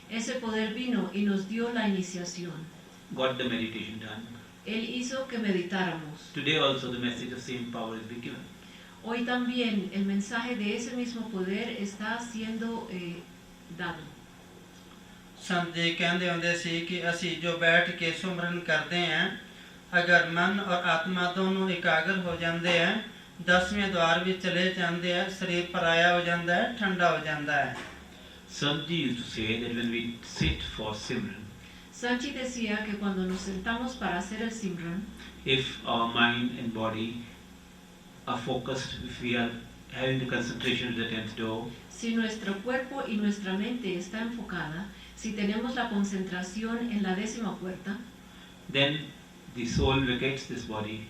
Ese poder vino y nos dio la iniciación. got the meditation done. Él hizo que meditáramos. Today also the message of same power is being given. Hoy también el mensaje de ese mismo poder está siendo dado. संत जी कहते होंगे सी कि असी जो बैठ के सुमरन करते हैं अगर मन और आत्मा दोनों एकाग्र हो जाते हैं 10वें द्वार भी चले जाते हैं शरीर पराया हो जाता है ठंडा हो जाता है Sanji used to say that when we sit for Simran, Sanchi decía que cuando nos sentamos para hacer el Simran, if our mind and body are focused, if we are having the concentration at the 10th door, si nuestro cuerpo y nuestra mente está enfocada, si tenemos la concentración en la 10ª puerta, then the soul vacates this body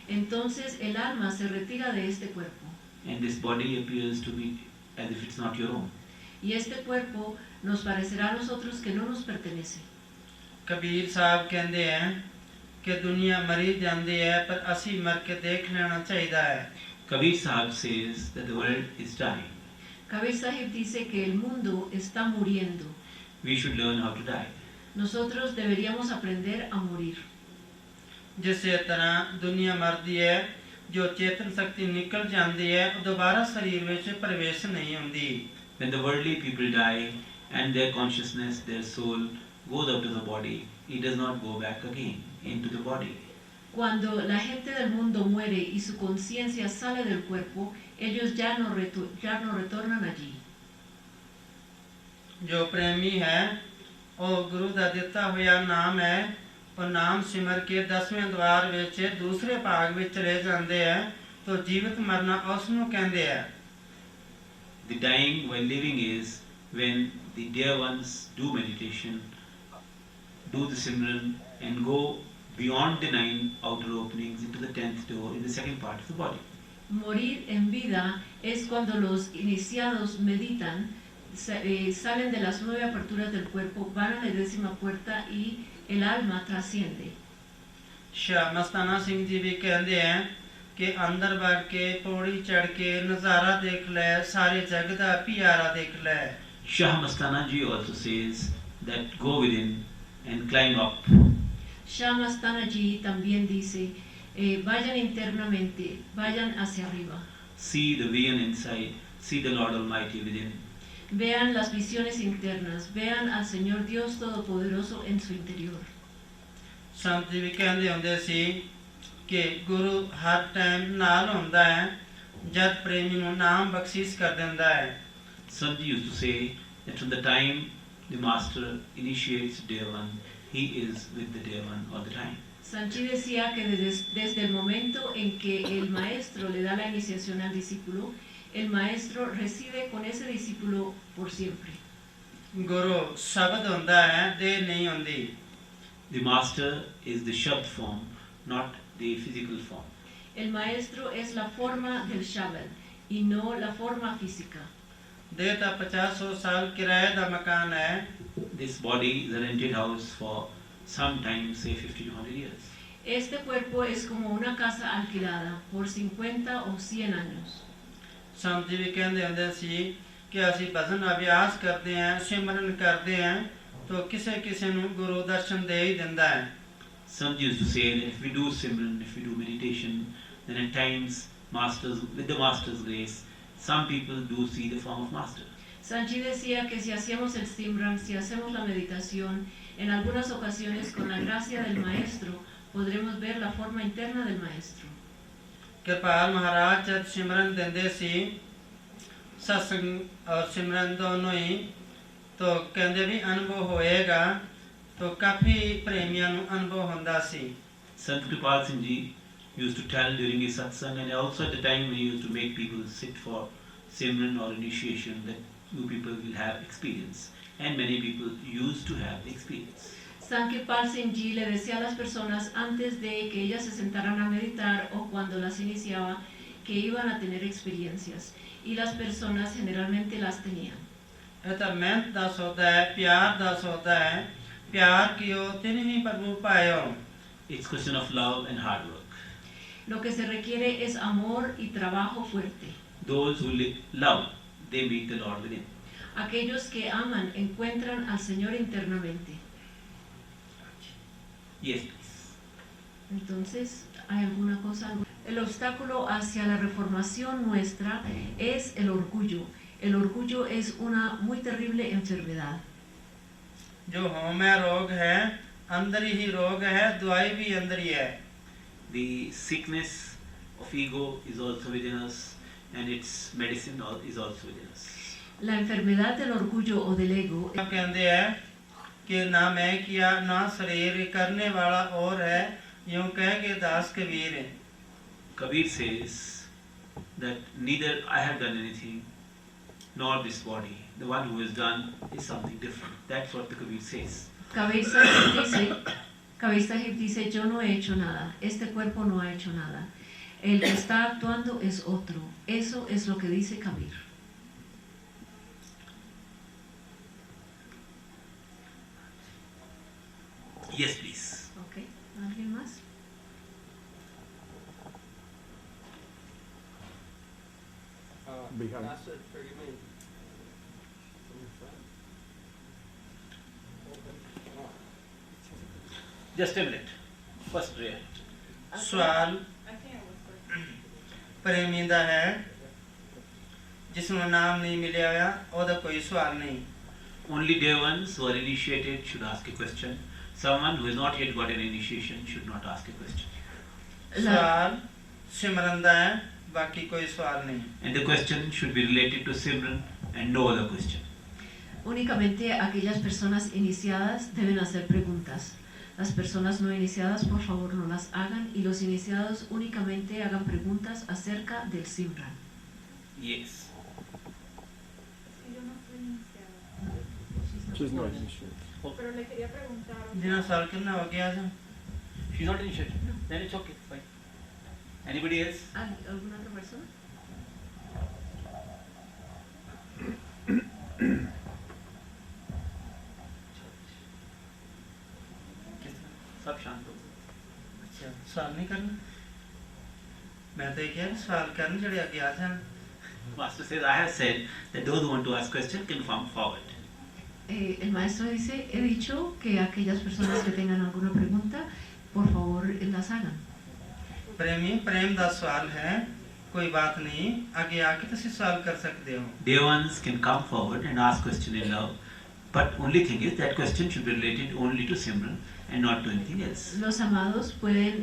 entonces el alma se retira de este cuerpo and this body appears to be as if it's not your own. y este cuerpo nos parecerá a nosotros que no nos pertenece. Kabir साहब कहते हैं कि दुनिया मरी जाती है पर असी मर के देख लेना चाहिए है Kabir Sahib says that the world is dying. Kabir Sahib dice que el mundo está muriendo. We should learn how to die. Nosotros deberíamos aprender a morir. जिसे तरह दुनिया मरती है जो चेतन शक्ति निकल जाती है दोबारा शरीर में प्रवेश नहीं होती When the worldly people die and their consciousness, their soul goes out of the body, it does not go back again into the body. Cuando la gente del mundo muere y su conciencia sale del cuerpo, ellos ya no retornan allí. जो प्रेमी है वो गुरु का दिता हुआ नाम है और नाम सिमर के 10वें द्वार विच दूसरे भाग में चले जाते हैं तो जीवित मरना उसनों कहते हैं The dying while living is when the dear ones do meditation, do the Simran and go beyond the 9 outer openings into the 10th door in the second part of the body. Morir en vida es cuando los iniciados meditan, salen de las 9 aperturas del cuerpo, van a la 10ª puerta y el alma trasciende. Shah मस्ताना सिंह जी भी कहते हैं कि अंदर बढ़ के पौड़ी चढ़ के नज़ारा देख ले सारे जग दा प्यारा देख ले Shah Mastana ji also says that go within and climb up. Shah Mastana ji también dice, vayan internamente, vayan hacia arriba. See the vision inside, see the Lord Almighty within. Vean las visiones internas, vean al Señor Dios Todopoderoso en su interior. संत जी भी कहते होंगे सी कि गुरु हर टाइम नाल होंदा है जद प्रेमी नूं नाम बख्शिश कर देंदा है Sanji used to say that from the time the master initiates dear one, he is with the dear one all the time. Sanchi decía que desde el momento en que el maestro le da la iniciación al discípulo, el maestro reside con ese discípulo por siempre. गुरु शब्द होंदा है देह नहीं होंदी The master is the Shabd form, not the physical form. El maestro es la forma del Shabad y no la forma física. देह दा 50-100 साल किराए दा मकान है This body is a rented house for some time, say 50 to 100 years. Este cuerpo es como una casa alquilada por 50 o 100 años. संत जी भी कहते होंगे सी कि असी भजन अभ्यास करते हैं सिमरन करते हैं तो किसे किसे नूं गुरु दर्शन दे ही दिंदा है Sanji used to say that if we do Simran, if we do meditation, then at times, with the master's grace, some people do see the form of master. Sanchi decía que si hacemos el Simran, si hacemos la meditación, en algunas ocasiones con la gracia del maestro podremos ver la forma interna del maestro. कृपाल महाराज जब सिमरन देंदे सी सत्संग और सिमरन दोनों ही तो कहते भी अनुभव होएगा तो काफी प्रेमियों नूं अनुभव होंदा सी Sant Kripal Singh Ji used to tell during his satsang and also at the time when he used to make people sit for Simran or initiation that you people will have experience, and many people used to have the experience. San Kripal Singh Ji le decía a las personas antes de que ellas se sentaran a meditar o cuando las iniciaba que iban a tener experiencias y las personas generalmente las tenían. एता मेहनत दा सौदा है प्यार दा सौदा है प्यार कियो तिन ही प्रभु पायो It's question of love and hard work. Lo que se requiere es amor y trabajo fuerte. Those who love, they meet the Lord within. Aquellos que aman encuentran al Señor internamente. Yes, please. Entonces, ¿hay alguna cosa? El obstáculo hacia la reformación nuestra es el orgullo. El orgullo es una muy terrible enfermedad. जो हमें रोग है अंदर ही रोग है, दवाई भी अंदर ही है. The sickness of ego is also within us, and its medicine is also within us. La enfermedad del orgullo o del ego कहते हैं कि ना मैं किया ना शरीर करने वाला और है, यूं कह के दास कबीर है. Kabir says that neither I have done anything, nor this body. The one who has done is something different. That's what the Kabir says. Kabir Sahib dice, yo no he hecho nada, este cuerpo no ha hecho nada. El que está actuando es otro. Eso es lo que dice Kabir. Yes, please. Okay. ¿Alguien más? Behind. Just a minute. First prayer. सवाल प्रेमी ਦਾ ਹੈ ਜਿਸ ਨੂੰ ਨਾਮ ਨਹੀਂ ਮਿਲਿਆ ਹੋਇਆ ਉਹਦਾ ਕੋਈ ਸਵਾਲ ਨਹੀਂ. Only dear ones who are initiated should ask a question. Someone who has not yet got an initiation should not ask a question. ਸਵਾਲ ਸਿਮਰਨ ਦਾ ਹੈ, ਬਾਕੀ ਕੋਈ ਸਵਾਲ ਨਹੀਂ. And the question should be related to Simran and no other question. Únicamente aquellas personas iniciadas deben hacer preguntas. Las personas no iniciadas, por favor, no las hagan, y los iniciados únicamente hagan preguntas acerca del Simran. Yes. Yo no fui iniciada. She's not initiated. Pero le quería preguntar. ਜਿਹਨਾਂ ਸਾਲ ਕਿੰਨਾ ਹੋ ਗਿਆ ਸੀ? She's not initiated. Then it's okay. Fine. Anybody else? ¿Alguna otra persona? सब शांत हो. ਅੱਛਾ ਸਵਾਲ ਨਹੀਂ ਕਰਨਾ? ਮੈਂ ਤਾਂ ਇਹ ਕਿਹਾ ਸਵਾਲ ਕਰਨ ਜਿਹੜੇ ਅੱਗੇ ਆ ਜਾਣ. Master says, I have said that those who want to ask questions can come forward. El maestro dice, he dicho que aquellas personas que tengan alguna pregunta, por favor, las hagan. ਪ੍ਰੇਮੀ ਪ੍ਰੇਮ ਦਾ ਸਵਾਲ ਹੈ, ਕੋਈ ਬਾਤ ਨਹੀਂ, ਅੱਗੇ ਆ ਕੇ ਤੁਸੀਂ ਸਵਾਲ ਕਰ ਸਕਦੇ ਹੋ. Dear ones can come forward and ask question in love, but only thing is that question should be related only to Simran and not to anything else. Los amados pueden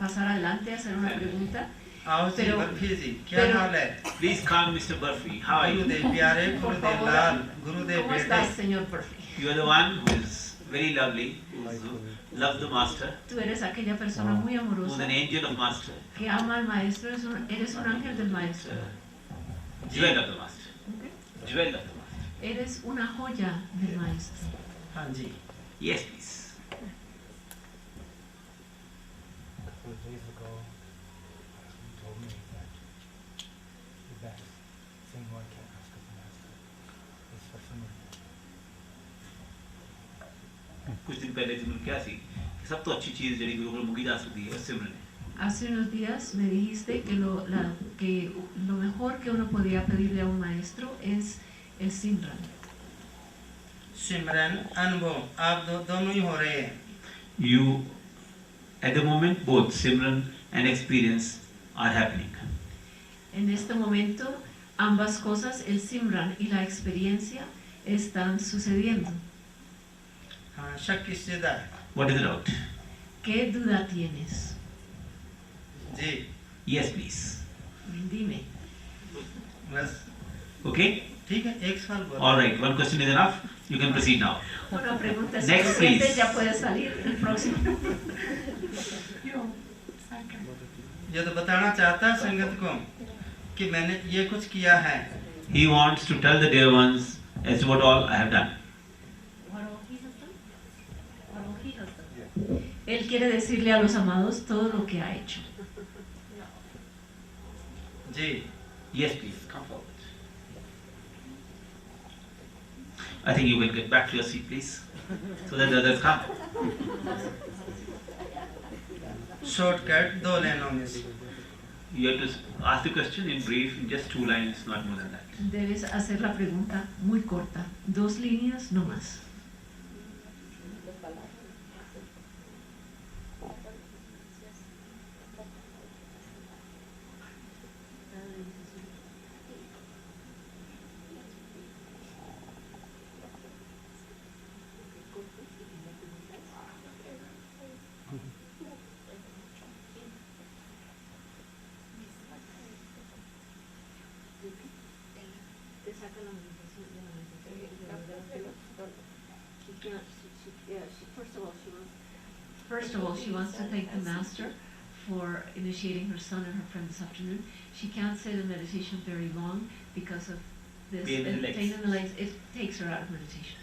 pasar adelante, hacer una pregunta. आओ जी बर्फी जी, क्या हाल है? Please come, Mr. Burfi. How are you? गुरुदेव प्यारे, गुरुदेव लाल, गुरुदेव ¿Cómo बेटे. estás, señor Burfi? You are the one who is very lovely, who loves the master, Tú eres aquella persona muy who is amorosa an angel of master, que ama al maestro, eres un ángel del maestro. jewel of the master, jewel of the master. Eres una joya del maestro. हाँ जी. Yes, please. A couple of days ago, you told me that the best thing one can ask of the master is for Simran. कुछ दिन पहले जिन्होंने क्या सी कि सब तो अच्छी चीज जड़ी गुरु को मुगी जा सकती है सिमरन है. Hace unos días me dijiste que lo mejor que uno podía pedirle a un maestro es el Simran. सिमरन अनुभव आप दोनों ही हो रहे हैं. You, at the moment, both Simran and experience are happening. En este momento, ambas cosas, el Simran y la experiencia, están sucediendo. हाँ शक किससे था? What is the doubt? ¿Qué duda tienes? Ji. Yes, please. Dime. बस. Okay? ठीक है, एक सवाल बोलो. All right. One question is enough. You can proceed now. Una pregunta es Next, suficiente, please. ya puedes salir el próximo. ये तो बताना चाहता है संगत को कि मैंने ये कुछ किया है. He wants to tell the dear ones as to what all I have done. Él quiere decirle a los amados todo lo que ha hecho. जी. Yes, please. Come forward. I think you can get back to your seat, please, so that the others come. Shortcut 2 लाइनों में से. You have to ask the question in brief, in just 2 lines, not more than that. Debes hacer la pregunta muy corta, 2 líneas no más. First of all, she wants to thank the Master for initiating her son and her friend this afternoon. She can't say the meditation very long because of this Pain in the legs. pain in the legs. It takes her out of meditation.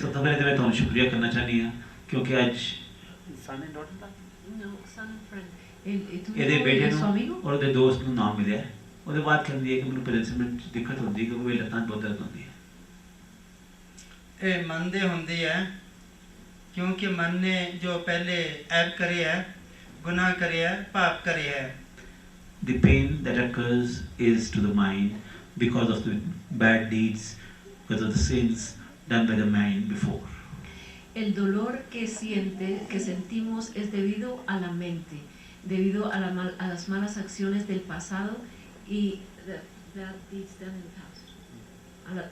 सब तो पहले तो मैं ਤੁਹਾਨੂੰ शुक्रिया करना चाहनी ਹਾਂ ਕਿਉਂਕਿ ਅੱਜ son and daughter the No, son and friend. Tu ਇਹਦੇ ਬੇਟੇ su ਨੂੰ amigo? ਔਰ ਉਹਦੇ ਦੋਸਤ ਨੂੰ ਨਾਮ ਮਿਲਿਆ ਹੈ। ਉਹਦੇ ਬਾਅਦ ਕਹਿੰਦੀ ਹੈ ਕਿ ਮੈਨੂੰ ਪ੍ਰੈਜ਼ੈਂਟਮੈਂਟ ਦਿੱਕਤ ਹੁੰਦੀ ਹੈ ਕਿਉਂਕਿ ਮੇਰੀ ਲੱਤਾਂ 'ਚ ਬਹੁਤ ਦਰਦ ਹੁੰਦੀ ਹੈ। ਇਹ ਮੰਨਦੇ ਹੁੰਦੇ ਹੈ ਕਿਉਂਕਿ ਮਨ ਨੇ ਜੋ ਪਹਿਲੇ ਐਬ ਕਰਿਆ ਹੈ, ਗੁਨਾਹ ਕਰਿਆ ਹੈ, ਪਾਪ ਕਰਿਆ ਹੈ। The pain that occurs is to the mind because of the bad deeds, because of the sins done by the mind before. El dolor que sentimos es debido a la mente, debido a las malas acciones del pasado y bad deeds done in the past.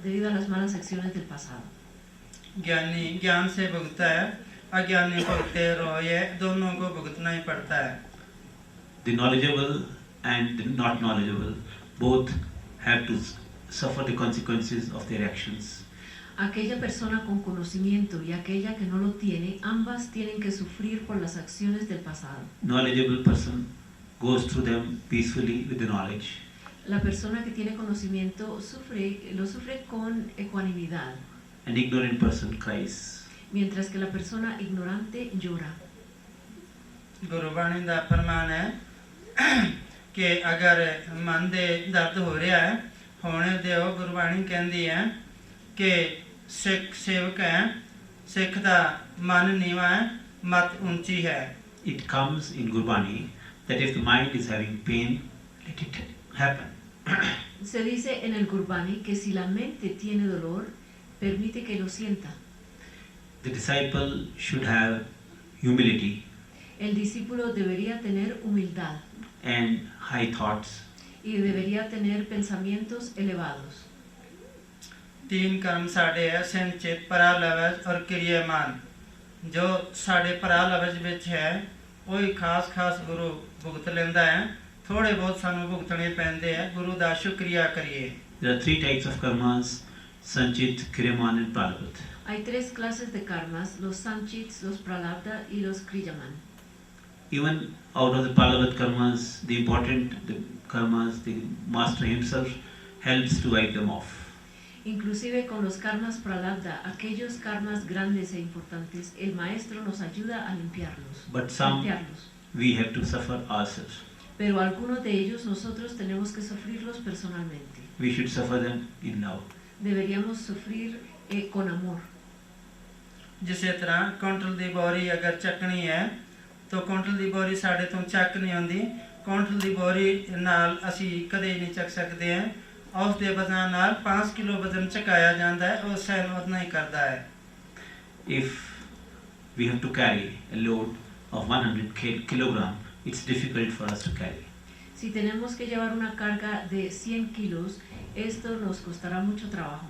Debido a las malas acciones del pasado. ज्ञानी ज्ञान से भुगता है, अज्ञानी भुगते रोए, दोनों को भुगतना ही पड़ता है। The knowledgeable and the not knowledgeable both have to suffer the consequences of their actions. Aquella persona con conocimiento y aquella que no lo tiene, ambas tienen que sufrir por las acciones del pasado. Knowledgeable person goes through them peacefully with the knowledge. La persona que tiene conocimiento lo sufre con ecuanimidad. An ignorant person cries. Mientras que la persona ignorante llora. Gurbani ਦਾ ਫਰਮਾਨ ਹੈ ਕਿ ਅਗਰ ਮਨ ਦੇ ਦਰਦ ਹੋ ਰਿਹਾ ਹੈ ਹੋਣੇ ਦਿਓ। ਗੁਰਬਾਣੀ ਕਹਿੰਦੀ ਹੈ ਕਿ ਸਿੱਖ ਸੇਵਕ ਹੈ, ਸਿੱਖ ਦਾ ਮਨ ਨੀਵਾਂ ਹੈ, ਮਤ ਉੱਚੀ ਹੈ। It comes in Gurbani that if the mind is having pain, let it happen. Se dice en el Gurbani que si la mente tiene dolor, permite que lo sienta. The disciple should have humility El discípulo debería tener humildad and high thoughts. y debería tener pensamientos elevados. तीन कर्म साढ़े है संचित परालवज और क्रियमान। जो साढ़े परालवज विच है वही खास खास गुरु भुगत लेंदा है, थोड़े बहुत सानू भुगतने पैंदे है। गुरु दा शुक्रिया करिए। There are 3 types of karmas: Sanchit, Kriyaman and Pralabdha. Hay 3 clases de karmas, los sanchits, los pralabdha y los kriyaman. Even out of the Pralabdha karmas, the important karmas, the master himself helps to wipe them off. Inclusive con los karmas pralabdha, aquellos karmas grandes e importantes, el maestro nos ayuda a limpiarlos. But some limpiarlos. we have to suffer ourselves. Pero algunos de ellos nosotros tenemos que sufrirlos personalmente. We should suffer them in love. Deberíamos sufrir con amor. जिस तरह कुंटल दी बोरी अगर चकनी है तो कुंटल दी बोरी साढ़े तो चक नहीं आती। कुंटल दी बोरी नाल असी कदे नहीं चक सकते हैं। उस दे वजन नाल 5 किलो वजन चकाया जाता है और सहन उतना ही करता है। If we have to carry a load of 100 kilogram, it's difficult for us to carry. Si tenemos que llevar una carga de 100 kilos, esto nos costará mucho trabajo.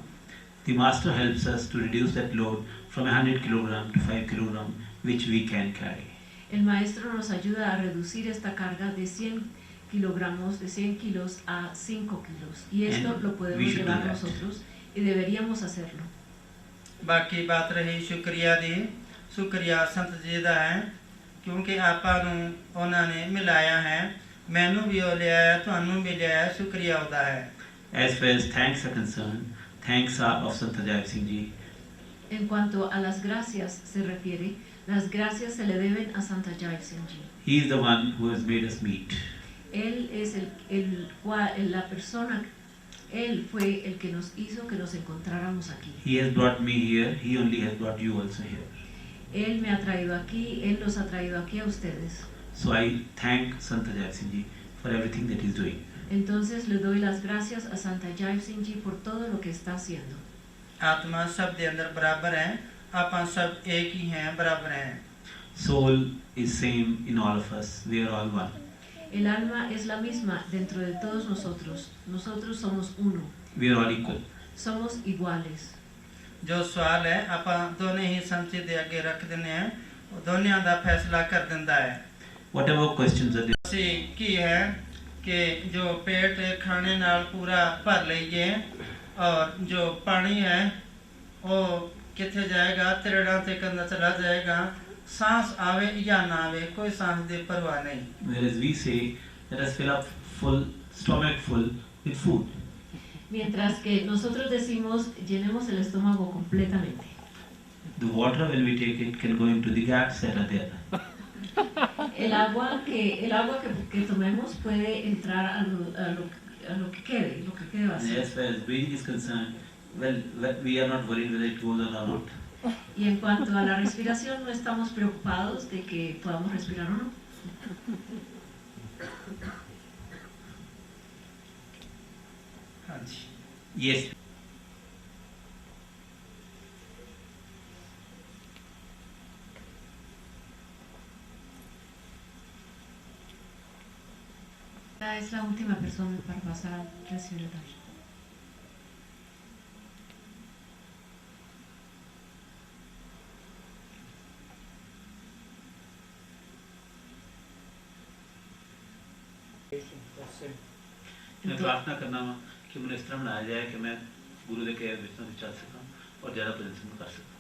The master helps us to reduce that load from 100 kilogram to 5 kilogram, which we can carry. El maestro nos ayuda a reducir esta carga de 100 kilogramos, de 100 kilos a 5 kilos. Y esto And lo we podemos should do llevar that. nosotros y deberíamos hacerlo. बाकी बात रही शुक्रिया दी। शुक्रिया संत जी दा है क्योंकि आपा नूं उन्हां ने मिलाया है। मैनू भी ओ लिया है, तुहानू भी लिया है। शुक्रिया उदा है। As far as thanks are concerned, thanks are of Sant Ajay Singh Ji. En cuanto a las gracias se refiere, las gracias se le deben a Santa Jai Singh Ji. He is the one who has made us meet. Él es la persona, él fue el que nos hizo que nos encontráramos aquí. He has brought me here. He only has brought you also here. Él me ha traído aquí, él los ha traído aquí a ustedes. So I thank Sant Ajay Singh Ji for everything that he's doing. Entonces le doy las gracias a Santa Jai Singh Ji por todo lo que está haciendo. आत्मा सब दे अंदर बराबर है, आप सब एक ही हैं, बराबर हैं. Soul is same in all of us. We are all one. El alma es la misma dentro de todos nosotros. Nosotros somos uno. We are all equal. Somos iguales. जो सवाल है आप दोनों ही संची दे आगे रख देने हैं, दोनों का फैसला कर देता है. Whatever questions are there. सी की है कि जो पेट खाने नाल पूरा भर लीजिए और जो पानी है वो किथे जाएगा, तिरड़ा ते कंधा चला जाएगा, सांस आवे या ना आवे, कोई सांस दे परवाह नहीं. Whereas we say, let us fill up full, stomach full with food. Mientras que nosotros decimos, llenemos el estómago completamente. The water, when we take it, can go into the gaps that are there. El agua que tomemos puede entrar a lo que quede And vacío. as far as breathing is concerned, well, we are not worried whether it goes on or not. Y en cuanto a la respiración, no estamos preocupados de que podamos respirar o no. हाँ जी. Yes. Esta es la última persona para pasar a recibir el dash. मैं प्रार्थना करना कि मुझे इस तरह बनाया जाए कि मैं गुरुदेव के विषय में चल सकूं और ज़्यादा प्रदर्शन कर सकूं.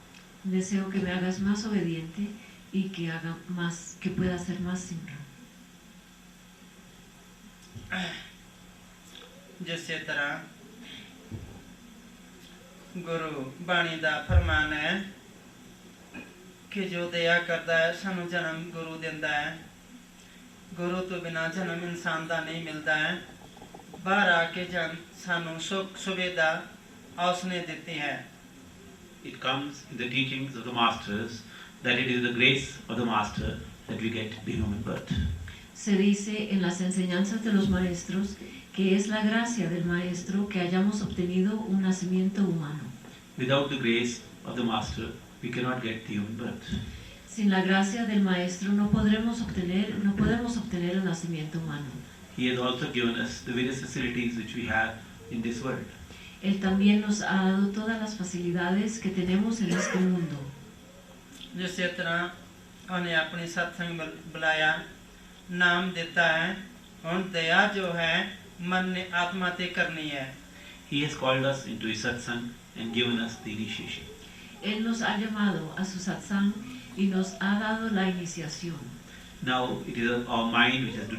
Deseo que me hagas más obediente y que haga más, que pueda hacer más simran. जिस तरह गुरु बाणी दा फरमान है कि जो दया करता है सानू जन्म गुरु देंदा है. गुरु तो बिना जन्म इंसान दा नहीं मिलता है. बाहर आके जन सानू सुख सुविधा उसने देती है. It comes in the teachings of the masters that it is the grace of the master that we get the human birth. Se dice en las enseñanzas de los maestros que es la gracia del maestro que hayamos obtenido un nacimiento humano. Without the grace of the master, we cannot get the human birth. Sin la gracia del maestro no podemos obtener el nacimiento humano. He has also given us the various facilities which we have in this world. Él también nos ha dado todas las facilidades que tenemos en este mundo. जिस तरह उन्हें अपनी सत्संग बुलाया, नाम देता है, और दया जो है मन ने आत्मा ते करनी है. He has called us into his satsang and given us the initiation. Él nos ha llamado a su satsang y nos ha dado la iniciación. Now it is our mind which has to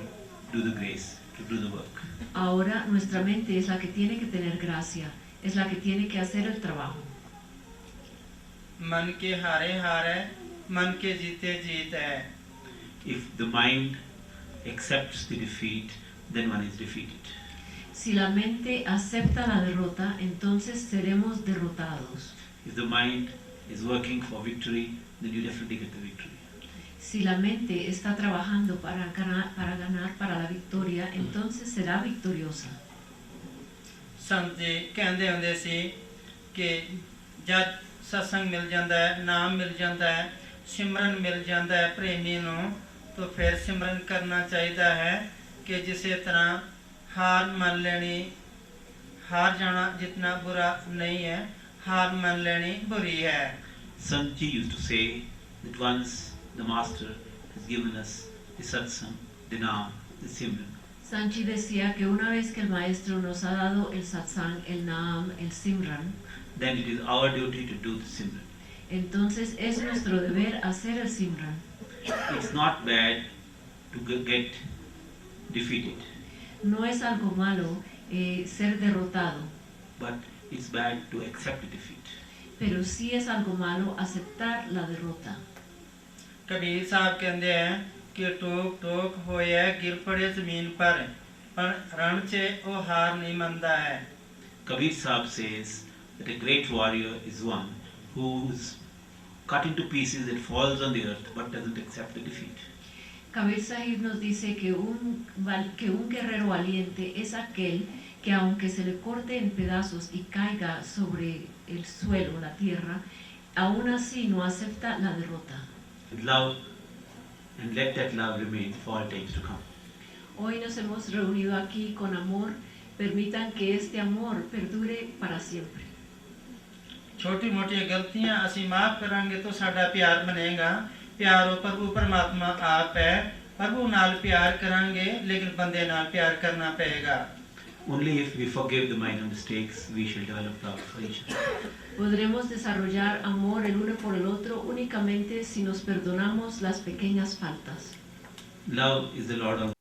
do the grace, to do the work. Ahora nuestra mente es la que tiene que tener gracia, es la que tiene que hacer el trabajo. मन के हारे हार है, मन के जीते जीत है. If the mind accepts the defeat, then one is defeated. Si la mente acepta la derrota, entonces seremos derrotados. If the mind is working for victory, then you definitely get the victory. Si la mente está trabajando para ganar para la victoria, entonces será victoriosa. संत जी कहते होंगे सी कि जब सत्संग मिल जाता है, नाम मिल जाता है, सिमरन मिल जाता है प्रेमी नू, तो फिर सिमरन करना चाहिए है कि जिस तरह हार मान लेनी, हार जाना जितना बुरा नहीं है, हार मान लेनी बुरी है. Sant Ji used to say that once the master has given us the satsang, the naam, the simran, Sanchi decía que una vez que el maestro nos ha dado el satsang, el naam, el simran, then it is our duty to do the simran. entonces es nuestro deber hacer el simran. It's not bad to get defeated, No es algo malo ser derrotado, but it's bad to accept the defeat. pero sí es algo malo aceptar la derrota. Kabir साहब कहते हैं कि टोक टोक होया गिर पड़े जमीन पर रण चे वो हार नहीं मनता है. Kabir Sahib says that a great warrior is one who is cut into pieces and falls on the earth but doesn't accept the defeat. Kabir Sahib nos dice que un guerrero valiente es aquel que aunque se le corte en pedazos y caiga sobre el suelo, la tierra, aún así no acepta la derrota. Love, and let that love remain for all times to come. Hoy nos hemos reunido aquí con amor, permitan que este amor perdure para siempre. छोटी मोटी गलतियां ਅਸੀਂ माफ करांगे तो साडा प्यार बनेगा प्यार प्रभु परमात्मा आप है प्रभु नाल प्यार करांगे लेकिन बंदे नाल प्यार करना पड़ेगा Only if we forgive the minor mistakes, we shall develop love for each other. Podremos desarrollar amor el uno por el otro únicamente si nos perdonamos las pequeñas faltas. Love is the Lord of